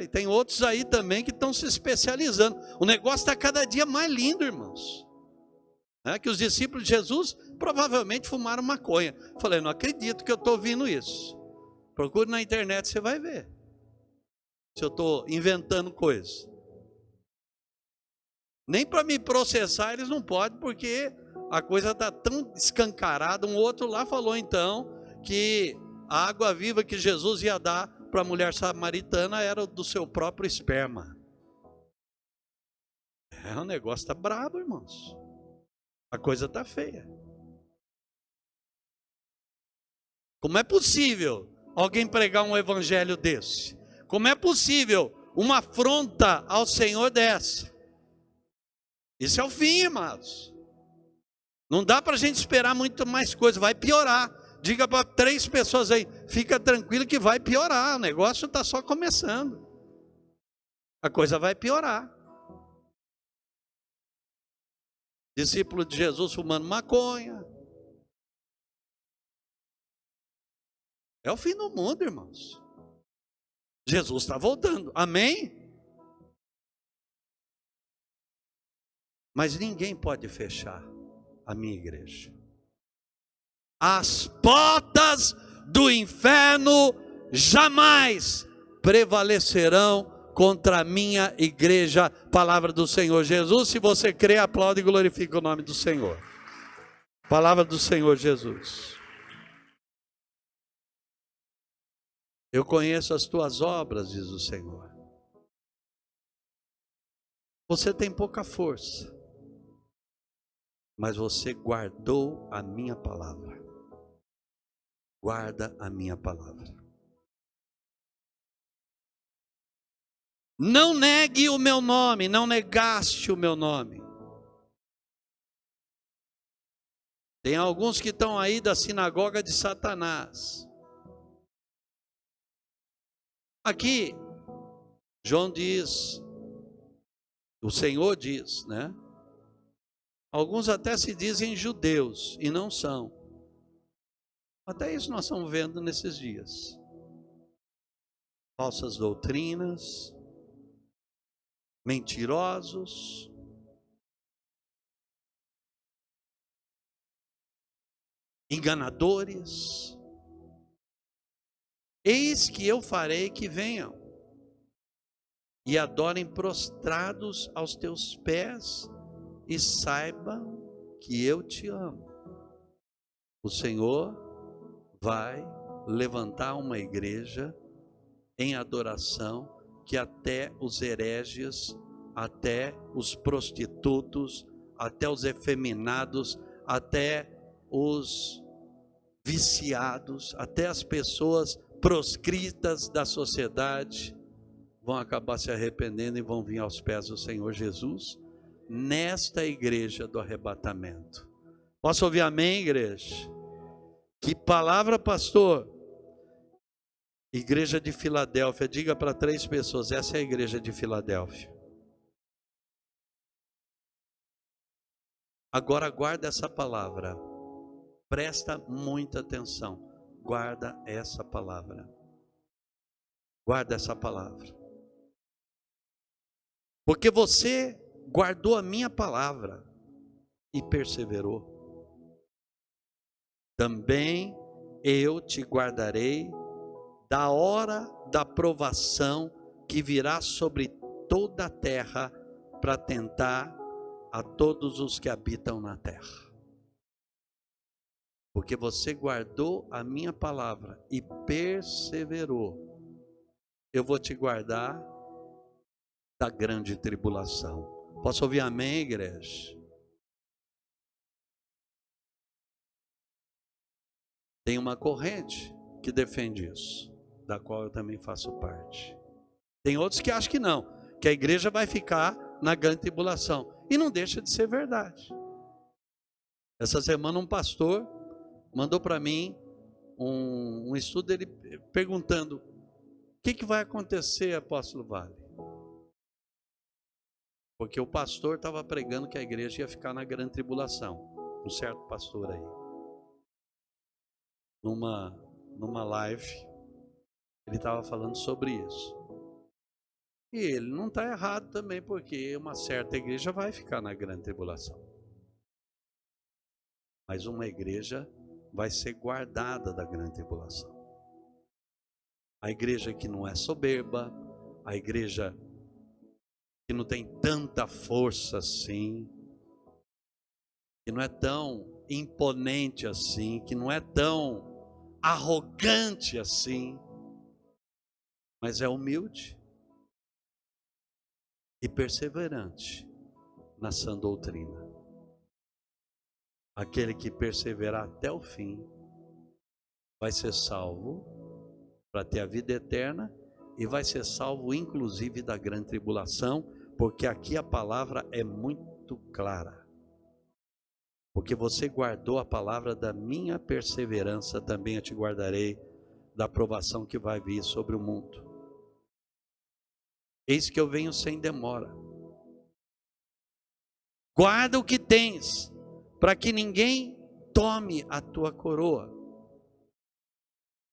E tem outros aí também que estão se especializando. O negócio está cada dia mais lindo, irmãos. Que os discípulos de Jesus provavelmente fumaram maconha. Falei, não acredito que eu estou ouvindo isso. Procure na internet, você vai ver. Se eu estou inventando coisas. Nem para me processar eles não podem, porque a coisa está tão escancarada. Um outro lá falou então que a água viva que Jesus ia dar para a mulher samaritana era do seu próprio esperma. O negócio está brabo, irmãos. A coisa está feia. Como é possível alguém pregar um evangelho desse? Como é possível uma afronta ao Senhor dessa? Isso é o fim, irmãos. Não dá para a gente esperar muito mais coisa, vai piorar. Diga para 3 pessoas aí, fica tranquilo que vai piorar, o negócio está só começando. A coisa vai piorar. Discípulo de Jesus fumando maconha. É o fim do mundo, irmãos. Jesus está voltando, amém? Mas ninguém pode fechar a minha igreja. As portas do inferno jamais prevalecerão contra a minha igreja. Palavra do Senhor Jesus. Se você crê, aplaude e glorifica o nome do Senhor. Palavra do Senhor Jesus. Eu conheço as tuas obras, diz o Senhor. Você tem pouca força, mas você guardou a minha palavra. Guarda a minha palavra. Não negue o meu nome, não negaste o meu nome. Tem alguns que estão aí da sinagoga de Satanás. Aqui, João diz, o Senhor diz, né? Alguns até se dizem judeus e não são. Até isso nós estamos vendo nesses dias. Falsas doutrinas, mentirosos, enganadores. Eis que eu farei que venham e adorem prostrados aos teus pés e saibam que eu te amo. O Senhor vai levantar uma igreja em adoração que até os hereges, até os prostitutos, até os efeminados, até os viciados, até as pessoas proscritas da sociedade vão acabar se arrependendo e vão vir aos pés do Senhor Jesus nesta igreja do arrebatamento. Posso ouvir amém, igreja? Que palavra, pastor? Igreja de Filadélfia, diga para 3 pessoas, essa é a igreja de Filadélfia. Agora guarda essa palavra, presta muita atenção, guarda essa palavra, guarda essa palavra. Porque você guardou a minha palavra e perseverou. Também eu te guardarei da hora da provação que virá sobre toda a terra para tentar a todos os que habitam na terra. Porque você guardou a minha palavra e perseverou, eu vou te guardar da grande tribulação. Posso ouvir amém, igreja? Tem uma corrente que defende isso, da qual eu também faço parte. Tem outros que acham que não, que a igreja vai ficar na grande tribulação. E não deixa de ser verdade. Essa semana um pastor mandou para mim um estudo dele perguntando: o que vai acontecer, apóstolo Vale? Porque o pastor estava pregando que a igreja ia ficar na grande tribulação. Um certo pastor aí. Numa live, ele estava falando sobre isso. E ele não está errado também, porque uma certa igreja vai ficar na grande tribulação. Mas uma igreja vai ser guardada da grande tribulação. A igreja que não é soberba, a igreja que não tem tanta força assim, que não é tão imponente assim, que não é tão arrogante assim, mas é humilde e perseverante na sã doutrina. Aquele que perseverar até o fim vai ser salvo para ter a vida eterna e vai ser salvo inclusive da grande tribulação, porque aqui a palavra é muito clara. Porque você guardou a palavra da minha perseverança, também eu te guardarei da provação que vai vir sobre o mundo. Eis que eu venho sem demora. Guarda o que tens, para que ninguém tome a tua coroa.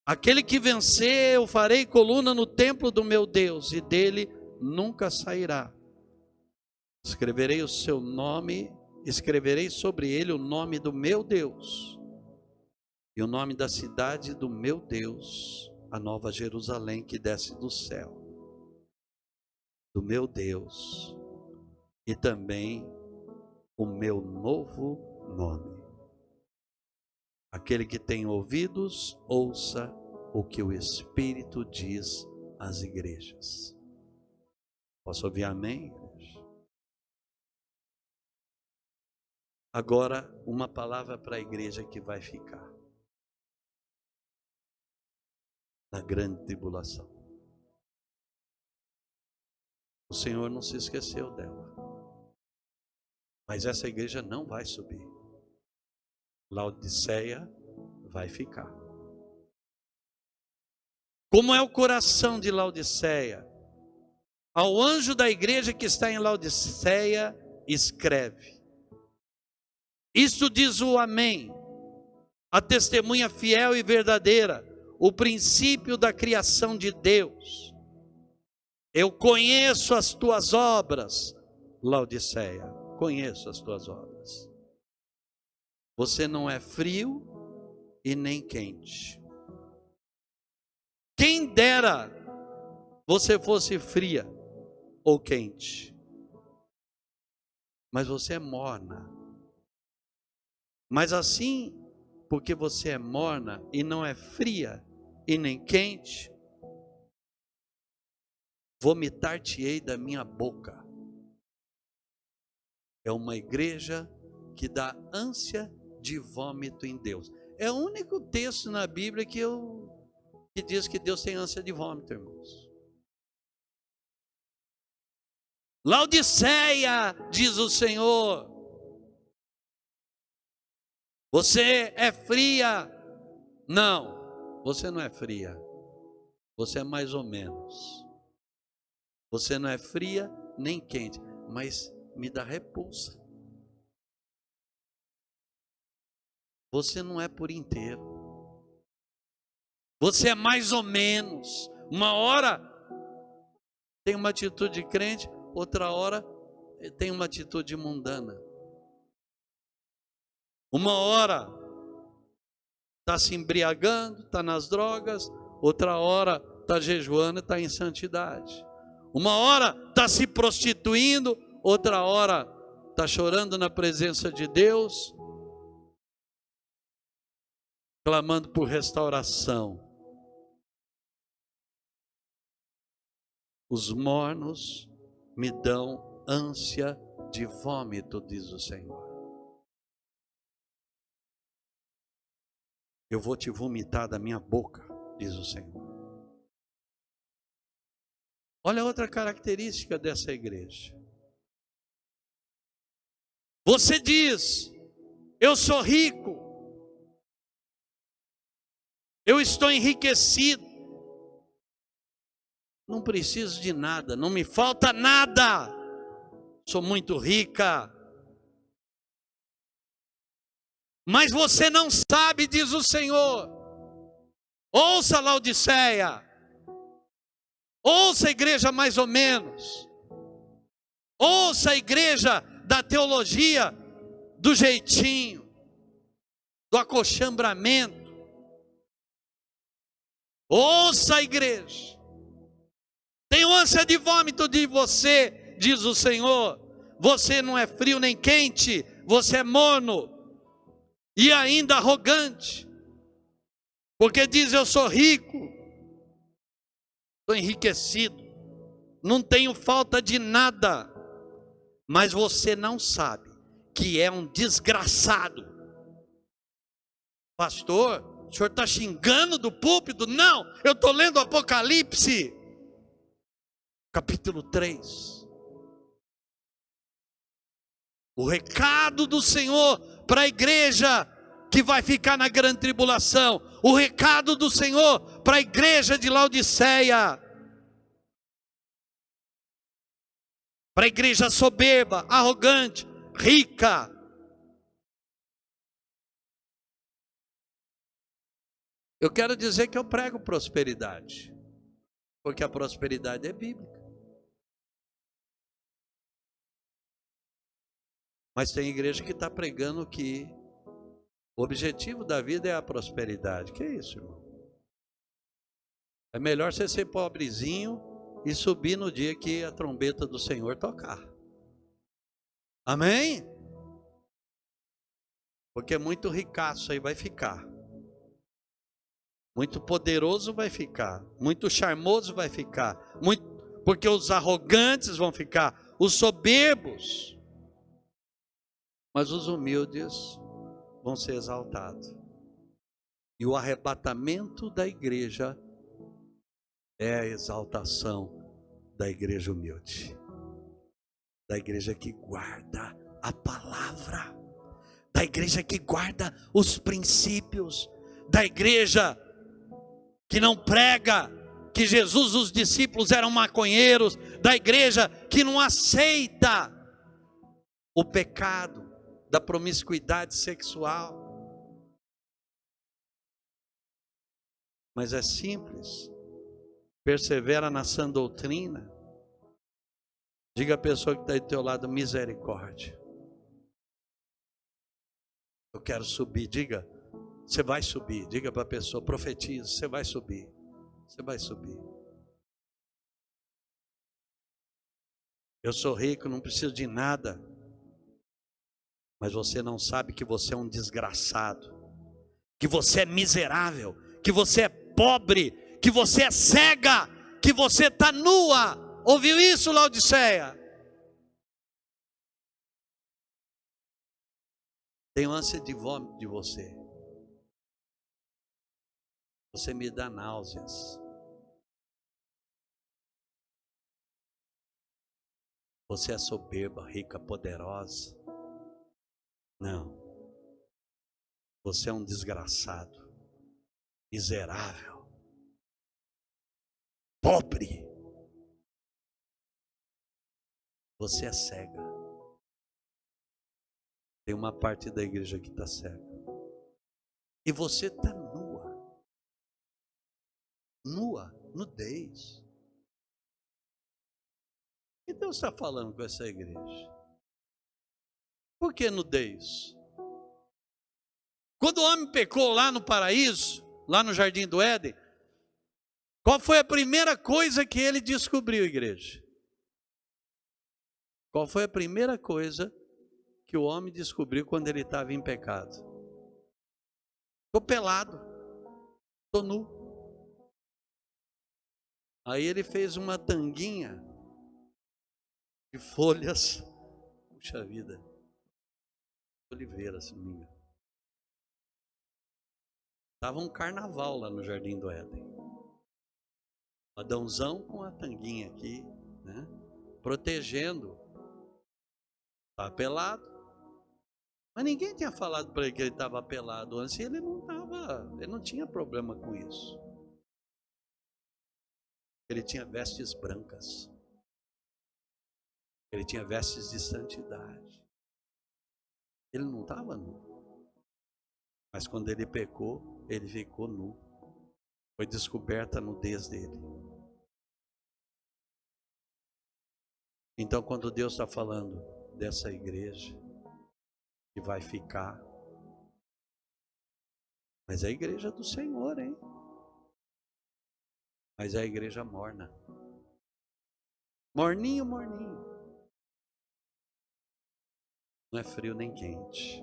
Aquele que vencer, eu farei coluna no templo do meu Deus, e dele nunca sairá. Escreverei o seu nome, escreverei sobre ele o nome do meu Deus, e o nome da cidade do meu Deus, a nova Jerusalém que desce do céu, do meu Deus, e também o meu novo nome. Aquele que tem ouvidos, ouça o que o Espírito diz às igrejas. Posso ouvir amém, igreja? Agora, uma palavra para a igreja que vai ficar na grande tribulação. O Senhor não se esqueceu dela, mas essa igreja não vai subir. Laodiceia vai ficar. Como é o coração de Laodiceia? Ao anjo da igreja que está em Laodiceia, escreve: isto diz o Amém, a testemunha fiel e verdadeira, o princípio da criação de Deus. Eu conheço as tuas obras, Laodiceia, conheço as tuas obras. Você não é frio e nem quente. Quem dera você fosse fria ou quente, mas você é morna. Mas assim, porque você é morna e não é fria e nem quente, vomitar-te-ei da minha boca. É uma igreja que dá ânsia de vômito em Deus. É o único texto na Bíblia que diz que Deus tem ânsia de vômito, irmãos. Laodiceia, diz o Senhor, você é fria? Não, você não é fria. Você é mais ou menos. Você não é fria nem quente, mas me dá repulsa. Você não é por inteiro. Você é mais ou menos. Uma hora tem uma atitude de crente, outra hora tem uma atitude mundana. Uma hora está se embriagando, está nas drogas, outra hora está jejuando e está em santidade. Uma hora está se prostituindo, outra hora está chorando na presença de Deus, clamando por restauração. Os mornos me dão ânsia de vômito, diz o Senhor. Eu vou te vomitar da minha boca, diz o Senhor. Olha outra característica dessa igreja. Você diz, eu sou rico, eu estou enriquecido, não preciso de nada, não me falta nada, sou muito rica. Mas você não sabe, diz o Senhor. Ouça Laodiceia, ouça a igreja mais ou menos, ouça a igreja da teologia, do jeitinho, do acolchambramento. Ouça a igreja. Tenho ânsia de vômito de você, diz o Senhor. Você não é frio nem quente, você é morno e ainda arrogante, porque diz, eu sou rico, estou enriquecido, não tenho falta de nada, mas você não sabe que é um desgraçado. Pastor, o senhor está xingando do púlpito? Não, eu estou lendo Apocalipse, capítulo 3. O recado do Senhor para a igreja que vai ficar na grande tribulação. O recado do Senhor para a igreja de Laodiceia. Para a igreja soberba, arrogante, rica. Eu quero dizer que eu prego prosperidade, porque a prosperidade é bíblica. Mas tem igreja que está pregando que o objetivo da vida é a prosperidade. Que é isso, irmão? É melhor você ser pobrezinho e subir no dia que a trombeta do Senhor tocar. Amém? Porque muito ricaço aí vai ficar. Muito poderoso vai ficar. Muito charmoso vai ficar. Porque os arrogantes vão ficar. Os soberbos. Mas os humildes vão ser exaltados. E o arrebatamento da igreja é a exaltação da igreja humilde. Da igreja que guarda a palavra. Da igreja que guarda os princípios. Da igreja que não prega que Jesus, os discípulos eram maconheiros. Da igreja que não aceita o pecado da promiscuidade sexual. Mas é simples. Persevera na sã doutrina. Diga à pessoa que está aí do teu lado, misericórdia. Eu quero subir. Diga, você vai subir. Diga para a pessoa, profetiza, você vai subir. Você vai subir. Eu sou rico, não preciso de nada. Mas você não sabe que você é um desgraçado, que você é miserável, que você é pobre, que você é cega, que você está nua. Ouviu isso, Laodiceia? Tenho ânsia de vômito de você. Você me dá náuseas. Você é soberba, rica, poderosa. Não, você é um desgraçado, miserável, pobre, você é cega. Tem uma parte da igreja que está cega, e você está nua, nudez. E Deus está falando com essa igreja. Por que nudez? Quando o homem pecou lá no paraíso, lá no jardim do Éden, qual foi a primeira coisa que ele descobriu, igreja? Qual foi a primeira coisa que o homem descobriu quando ele estava em pecado? Estou pelado, estou nu. Aí ele fez uma tanguinha de folhas, puxa vida, oliveira, se não me engano. Estava um carnaval lá no jardim do Éden. Adãozão com a tanguinha aqui, né? Protegendo. Estava pelado. Mas ninguém tinha falado para ele que ele estava pelado antes. Ele não tinha problema com isso. Ele tinha vestes brancas. Ele tinha vestes de santidade. Ele não estava nu. Mas quando ele pecou, ele ficou nu. Foi descoberta a nudez dele. Então, quando Deus está falando dessa igreja que vai ficar, mas é a igreja do Senhor, hein? Mas é a igreja morna. Morninho, morninho. Não é frio nem quente.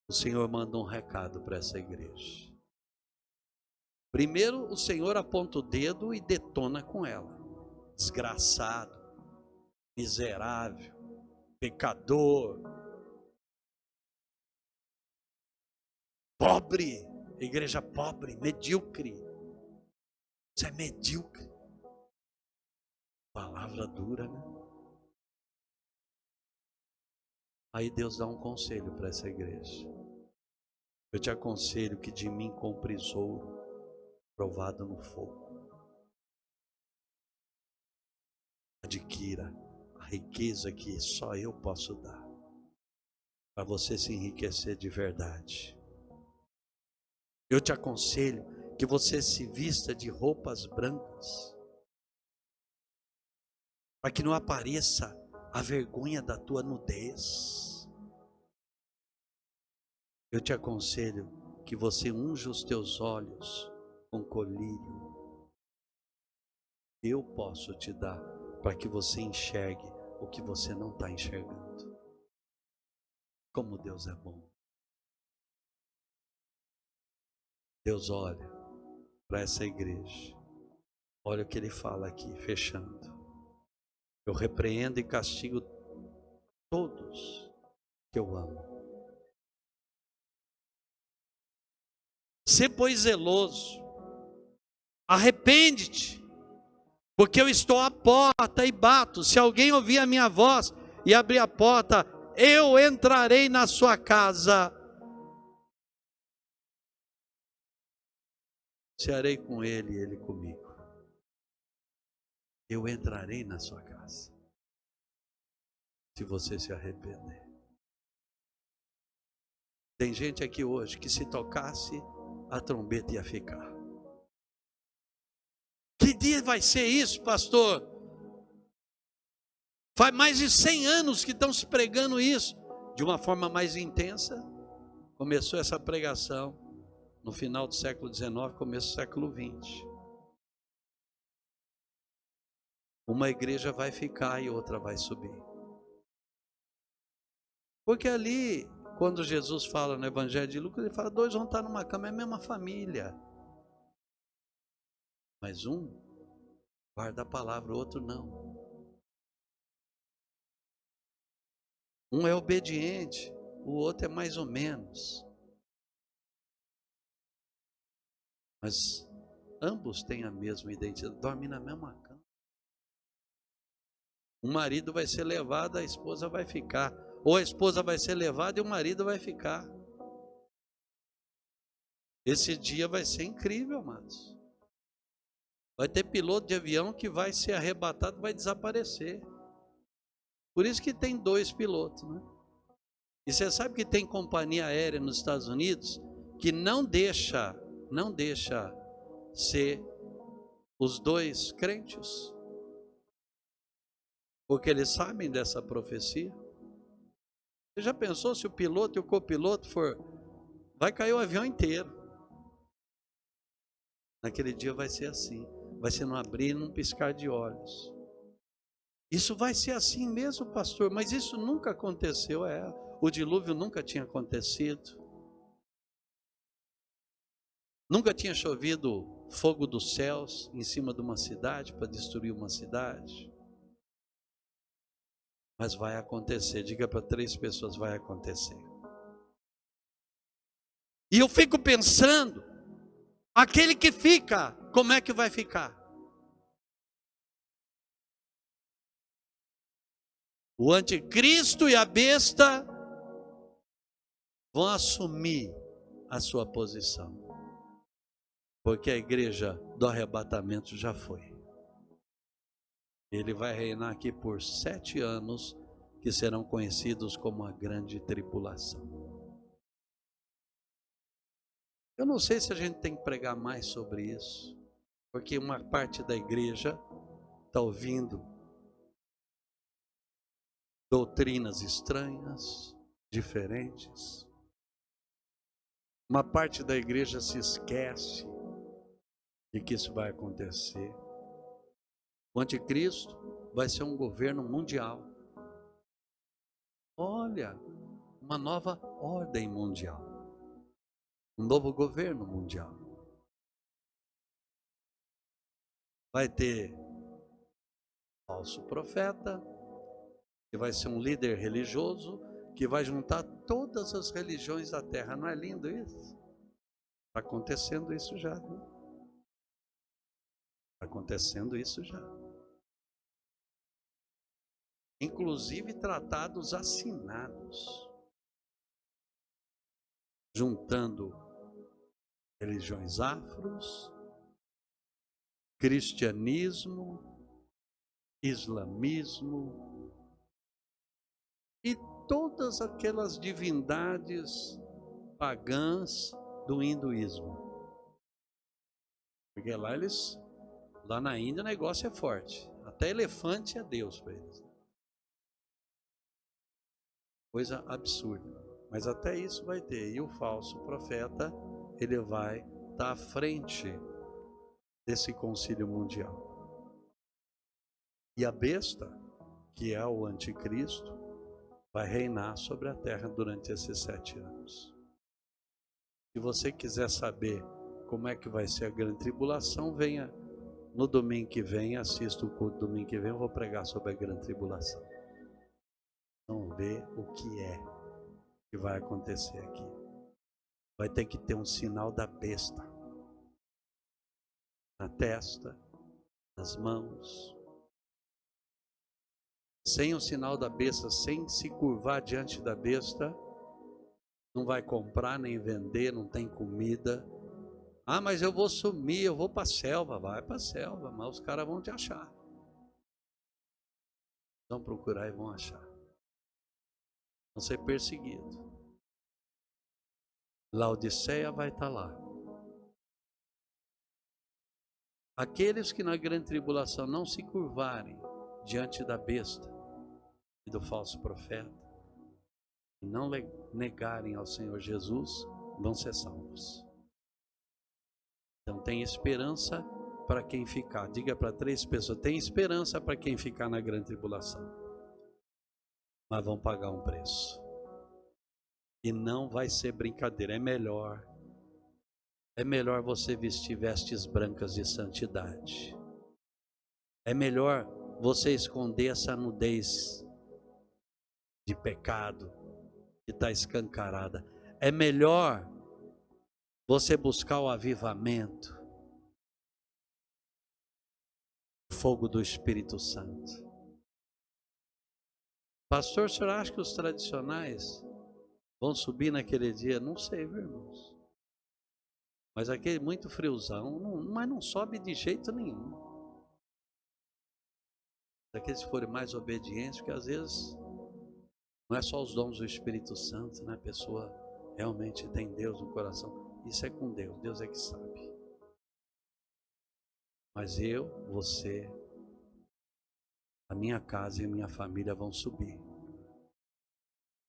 O Senhor manda um recado para essa igreja. Primeiro, o Senhor aponta o dedo e detona com ela. Desgraçado, miserável, pecador, pobre, igreja pobre, medíocre. Você é medíocre. Palavra dura, né? Aí Deus dá um conselho para essa igreja. Eu te aconselho que de mim compres ouro provado no fogo. Adquira a riqueza que só eu posso dar, para você se enriquecer de verdade. Eu te aconselho que você se vista de roupas brancas, para que não apareça a vergonha da tua nudez. Eu te aconselho que você unja os teus olhos com colírio. Eu posso te dar para que você enxergue o que você não está enxergando. Como Deus é bom. Deus olha para essa igreja. Olha o que ele fala aqui, fechando. Eu repreendo e castigo todos que eu amo. Sê, pois, zeloso, arrepende-te, porque eu estou à porta e bato. Se alguém ouvir a minha voz e abrir a porta, eu entrarei na sua casa. Cearei com ele e ele comigo. Eu entrarei na sua casa, se você se arrepender. Tem gente aqui hoje que se tocasse, a trombeta ia ficar. Que dia vai ser isso, pastor? Faz mais de 100 anos que estão se pregando isso. De uma forma mais intensa, começou essa pregação no final do século XIX, começo do século XX. Uma igreja vai ficar e outra vai subir. Porque ali, quando Jesus fala no Evangelho de Lucas, ele fala, 2 vão estar numa cama, é a mesma família. Mas um guarda a palavra, o outro não. Um é obediente, o outro é mais ou menos. Mas ambos têm a mesma identidade, dormem na mesma cama. O marido vai ser levado, a esposa vai ficar. Ou a esposa vai ser levada e o marido vai ficar. Esse dia vai ser incrível, amados. Vai ter piloto de avião que vai ser arrebatado, vai desaparecer. Por isso que tem 2 pilotos, né? E você sabe que tem companhia aérea nos Estados Unidos que não deixa ser os dois crentes, porque eles sabem dessa profecia. Você já pensou se o piloto e o copiloto vai cair o avião inteiro? Naquele dia vai ser assim, vai ser no abrir e num piscar de olhos. Isso vai ser assim mesmo, pastor, mas isso nunca aconteceu, o dilúvio nunca tinha acontecido. Nunca tinha chovido fogo dos céus em cima de uma cidade para destruir uma cidade. Mas vai acontecer, diga para 3 pessoas, vai acontecer. E eu fico pensando, aquele que fica, como é que vai ficar? O anticristo e a besta vão assumir a sua posição. Porque a igreja do arrebatamento já foi. Ele vai reinar aqui por 7 anos, que serão conhecidos como a grande tribulação. Eu não sei se a gente tem que pregar mais sobre isso, porque uma parte da igreja está ouvindo doutrinas estranhas, diferentes. Uma parte da igreja se esquece de que isso vai acontecer. O anticristo vai ser um governo mundial. Olha, uma nova ordem mundial. Um novo governo mundial. Vai ter falso profeta, que vai ser um líder religioso, que vai juntar todas as religiões da terra. Não é lindo isso? Está acontecendo isso já, viu? Está acontecendo isso já. Inclusive tratados assinados, juntando religiões afros, cristianismo, islamismo e todas aquelas divindades pagãs do hinduísmo. Porque lá na Índia o negócio é forte. Até elefante é Deus para eles. Coisa absurda. Mas até isso vai ter. E o falso profeta, ele vai estar à frente desse concílio mundial. E a besta, que é o anticristo, vai reinar sobre a terra durante esses 7 anos. Se você quiser saber como é que vai ser a grande tribulação, venha no domingo que vem, assista o culto domingo que vem, eu vou pregar sobre a grande tribulação. Vamos ver o que vai acontecer aqui. Vai ter que ter um sinal da besta na testa, nas mãos. Sem o sinal da besta, sem se curvar diante da besta, não vai comprar nem vender, não tem comida. Ah, mas eu vou sumir, eu vou para a selva. Vai para a selva, mas os caras vão te achar. Vão procurar e vão achar. Vão ser perseguidos. Laodiceia vai estar lá. Aqueles que na grande tribulação não se curvarem diante da besta e do falso profeta, e não negarem ao Senhor Jesus, vão ser salvos. Então tem esperança para quem ficar. Diga para 3 pessoas, tem esperança para quem ficar na grande tribulação. Mas vão pagar um preço. E não vai ser brincadeira, é melhor você vestir vestes brancas de santidade. É melhor você esconder essa nudez de pecado que está escancarada. É melhor você buscar o avivamento, o fogo do Espírito Santo. Pastor, o senhor acha que os tradicionais vão subir naquele dia? Não sei, viu, irmãos. Mas aquele muito friozão, mas não sobe de jeito nenhum. Aqueles que forem mais obedientes, porque às vezes não é só os dons do Espírito Santo, né? A pessoa realmente tem Deus no coração. Isso é com Deus, Deus é que sabe. Mas eu, você, a minha casa e a minha família vão subir.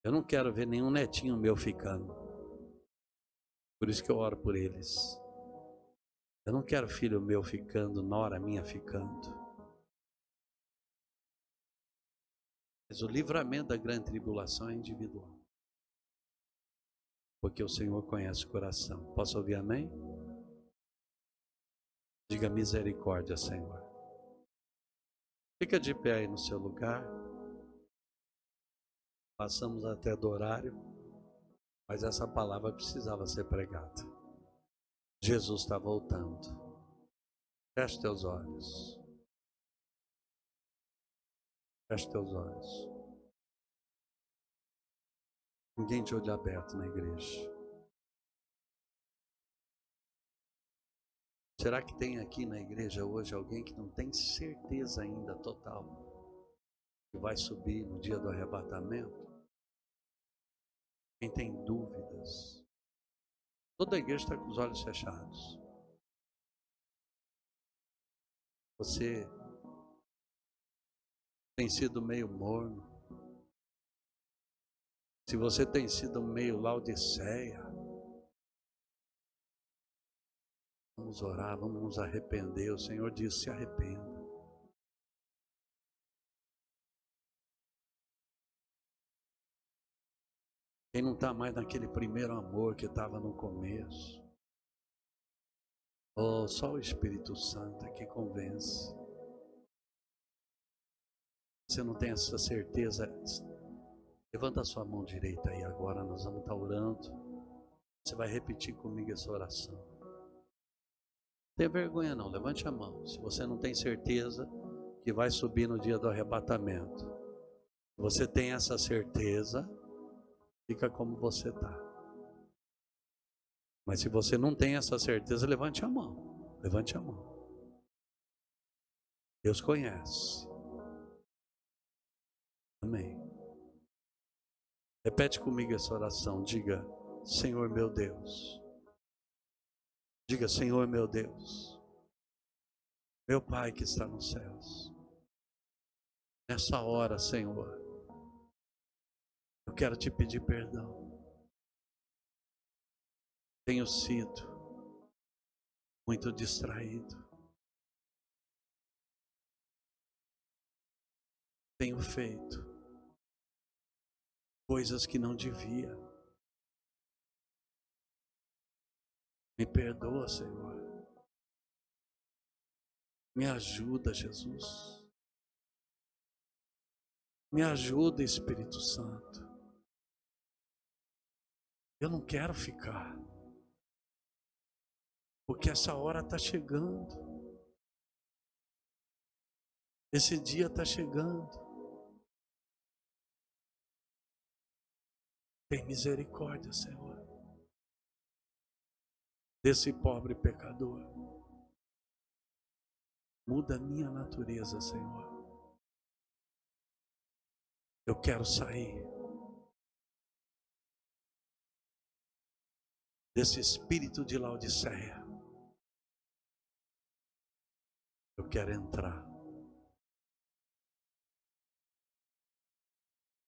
Eu não quero ver nenhum netinho meu ficando. Por isso que eu oro por eles. Eu não quero filho meu ficando, nora minha ficando. Mas o livramento da grande tribulação é individual. Porque o Senhor conhece o coração. Posso ouvir amém? Diga misericórdia, Senhor. Fica de pé aí no seu lugar. Passamos até do horário, mas essa palavra precisava ser pregada. Jesus está voltando. Feche teus olhos. Feche teus olhos. Ninguém de olho aberto na igreja. Será que tem aqui na igreja hoje alguém que não tem certeza ainda total que vai subir no dia do arrebatamento? Quem tem dúvidas? Toda a igreja está com os olhos fechados. Você tem sido meio morno. Se você tem sido meio Laodiceia, vamos orar, vamos nos arrepender. O Senhor disse: se arrependa. Quem não está mais naquele primeiro amor que estava no começo. Oh, só o Espírito Santo é que convence. Você não tem essa certeza? Levanta a sua mão direita aí agora, nós vamos estar orando. Você vai repetir comigo essa oração. Não tenha vergonha não, levante a mão. Se você não tem certeza que vai subir no dia do arrebatamento, você tem essa certeza, fica como você está. Mas se você não tem essa certeza, levante a mão. Levante a mão. Deus conhece. Amém. Repete comigo essa oração. Diga: Senhor meu Deus. Diga: Senhor meu Deus. Meu Pai que está nos céus. Nessa hora, Senhor, eu quero te pedir perdão. Tenho sido muito distraído. Tenho feito coisas que não devia. Me perdoa, Senhor. Me ajuda, Jesus. Me ajuda, Espírito Santo. Eu não quero ficar. Porque essa hora está chegando. Esse dia está chegando. Tem misericórdia, Senhor, desse pobre pecador. Muda a minha natureza, Senhor. Eu quero sair desse espírito de Laodiceia. Eu quero entrar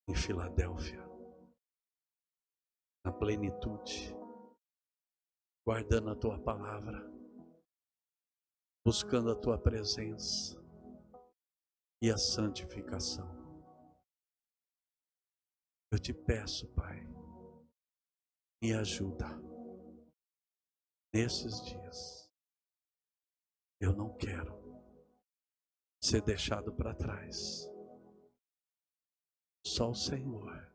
em Filadélfia, na plenitude, guardando a tua palavra, buscando a tua presença e a santificação. Eu te peço, Pai, me ajuda nesses dias. Eu não quero ser deixado para trás. Só o Senhor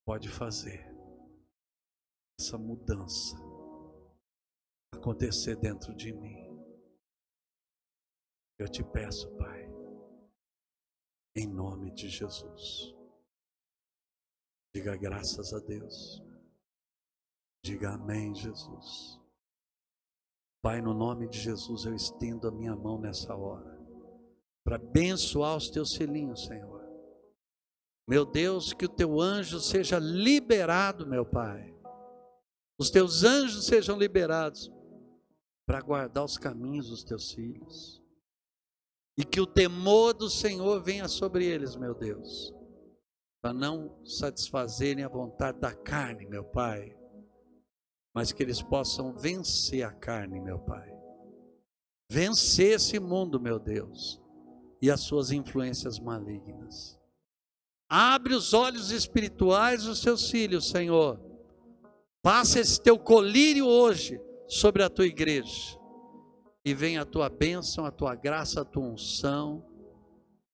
pode fazer essa mudança acontecer dentro de mim. Eu te peço, Pai, em nome de Jesus. Diga graças a Deus. Diga amém, Jesus. Pai, no nome de Jesus, eu estendo a minha mão nessa hora para abençoar os teus filhinhos, Senhor. Meu Deus, que o teu anjo seja liberado, meu Pai. Os teus anjos sejam liberados para guardar os caminhos dos teus filhos. E que o temor do Senhor venha sobre eles, meu Deus, para não satisfazerem a vontade da carne, meu Pai, mas que eles possam vencer a carne, meu Pai. Vencer esse mundo, meu Deus, e as suas influências malignas. Abre os olhos espirituais dos seus filhos, Senhor. Passa esse teu colírio hoje sobre a tua igreja. E venha a tua bênção, a tua graça, a tua unção.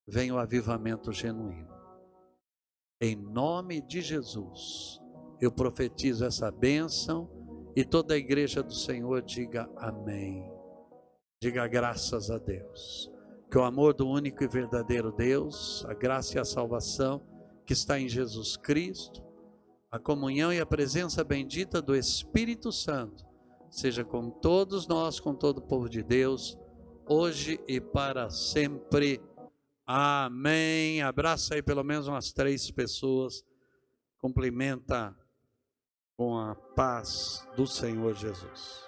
Venha o avivamento genuíno. Em nome de Jesus, eu profetizo essa bênção. E toda a igreja do Senhor diga amém. Diga graças a Deus. Que o amor do único e verdadeiro Deus, a graça e a salvação que está em Jesus Cristo, a comunhão e a presença bendita do Espírito Santo, seja com todos nós, com todo o povo de Deus, hoje e para sempre. Amém. Abraça aí pelo menos umas 3 pessoas. Cumprimenta com a paz do Senhor Jesus.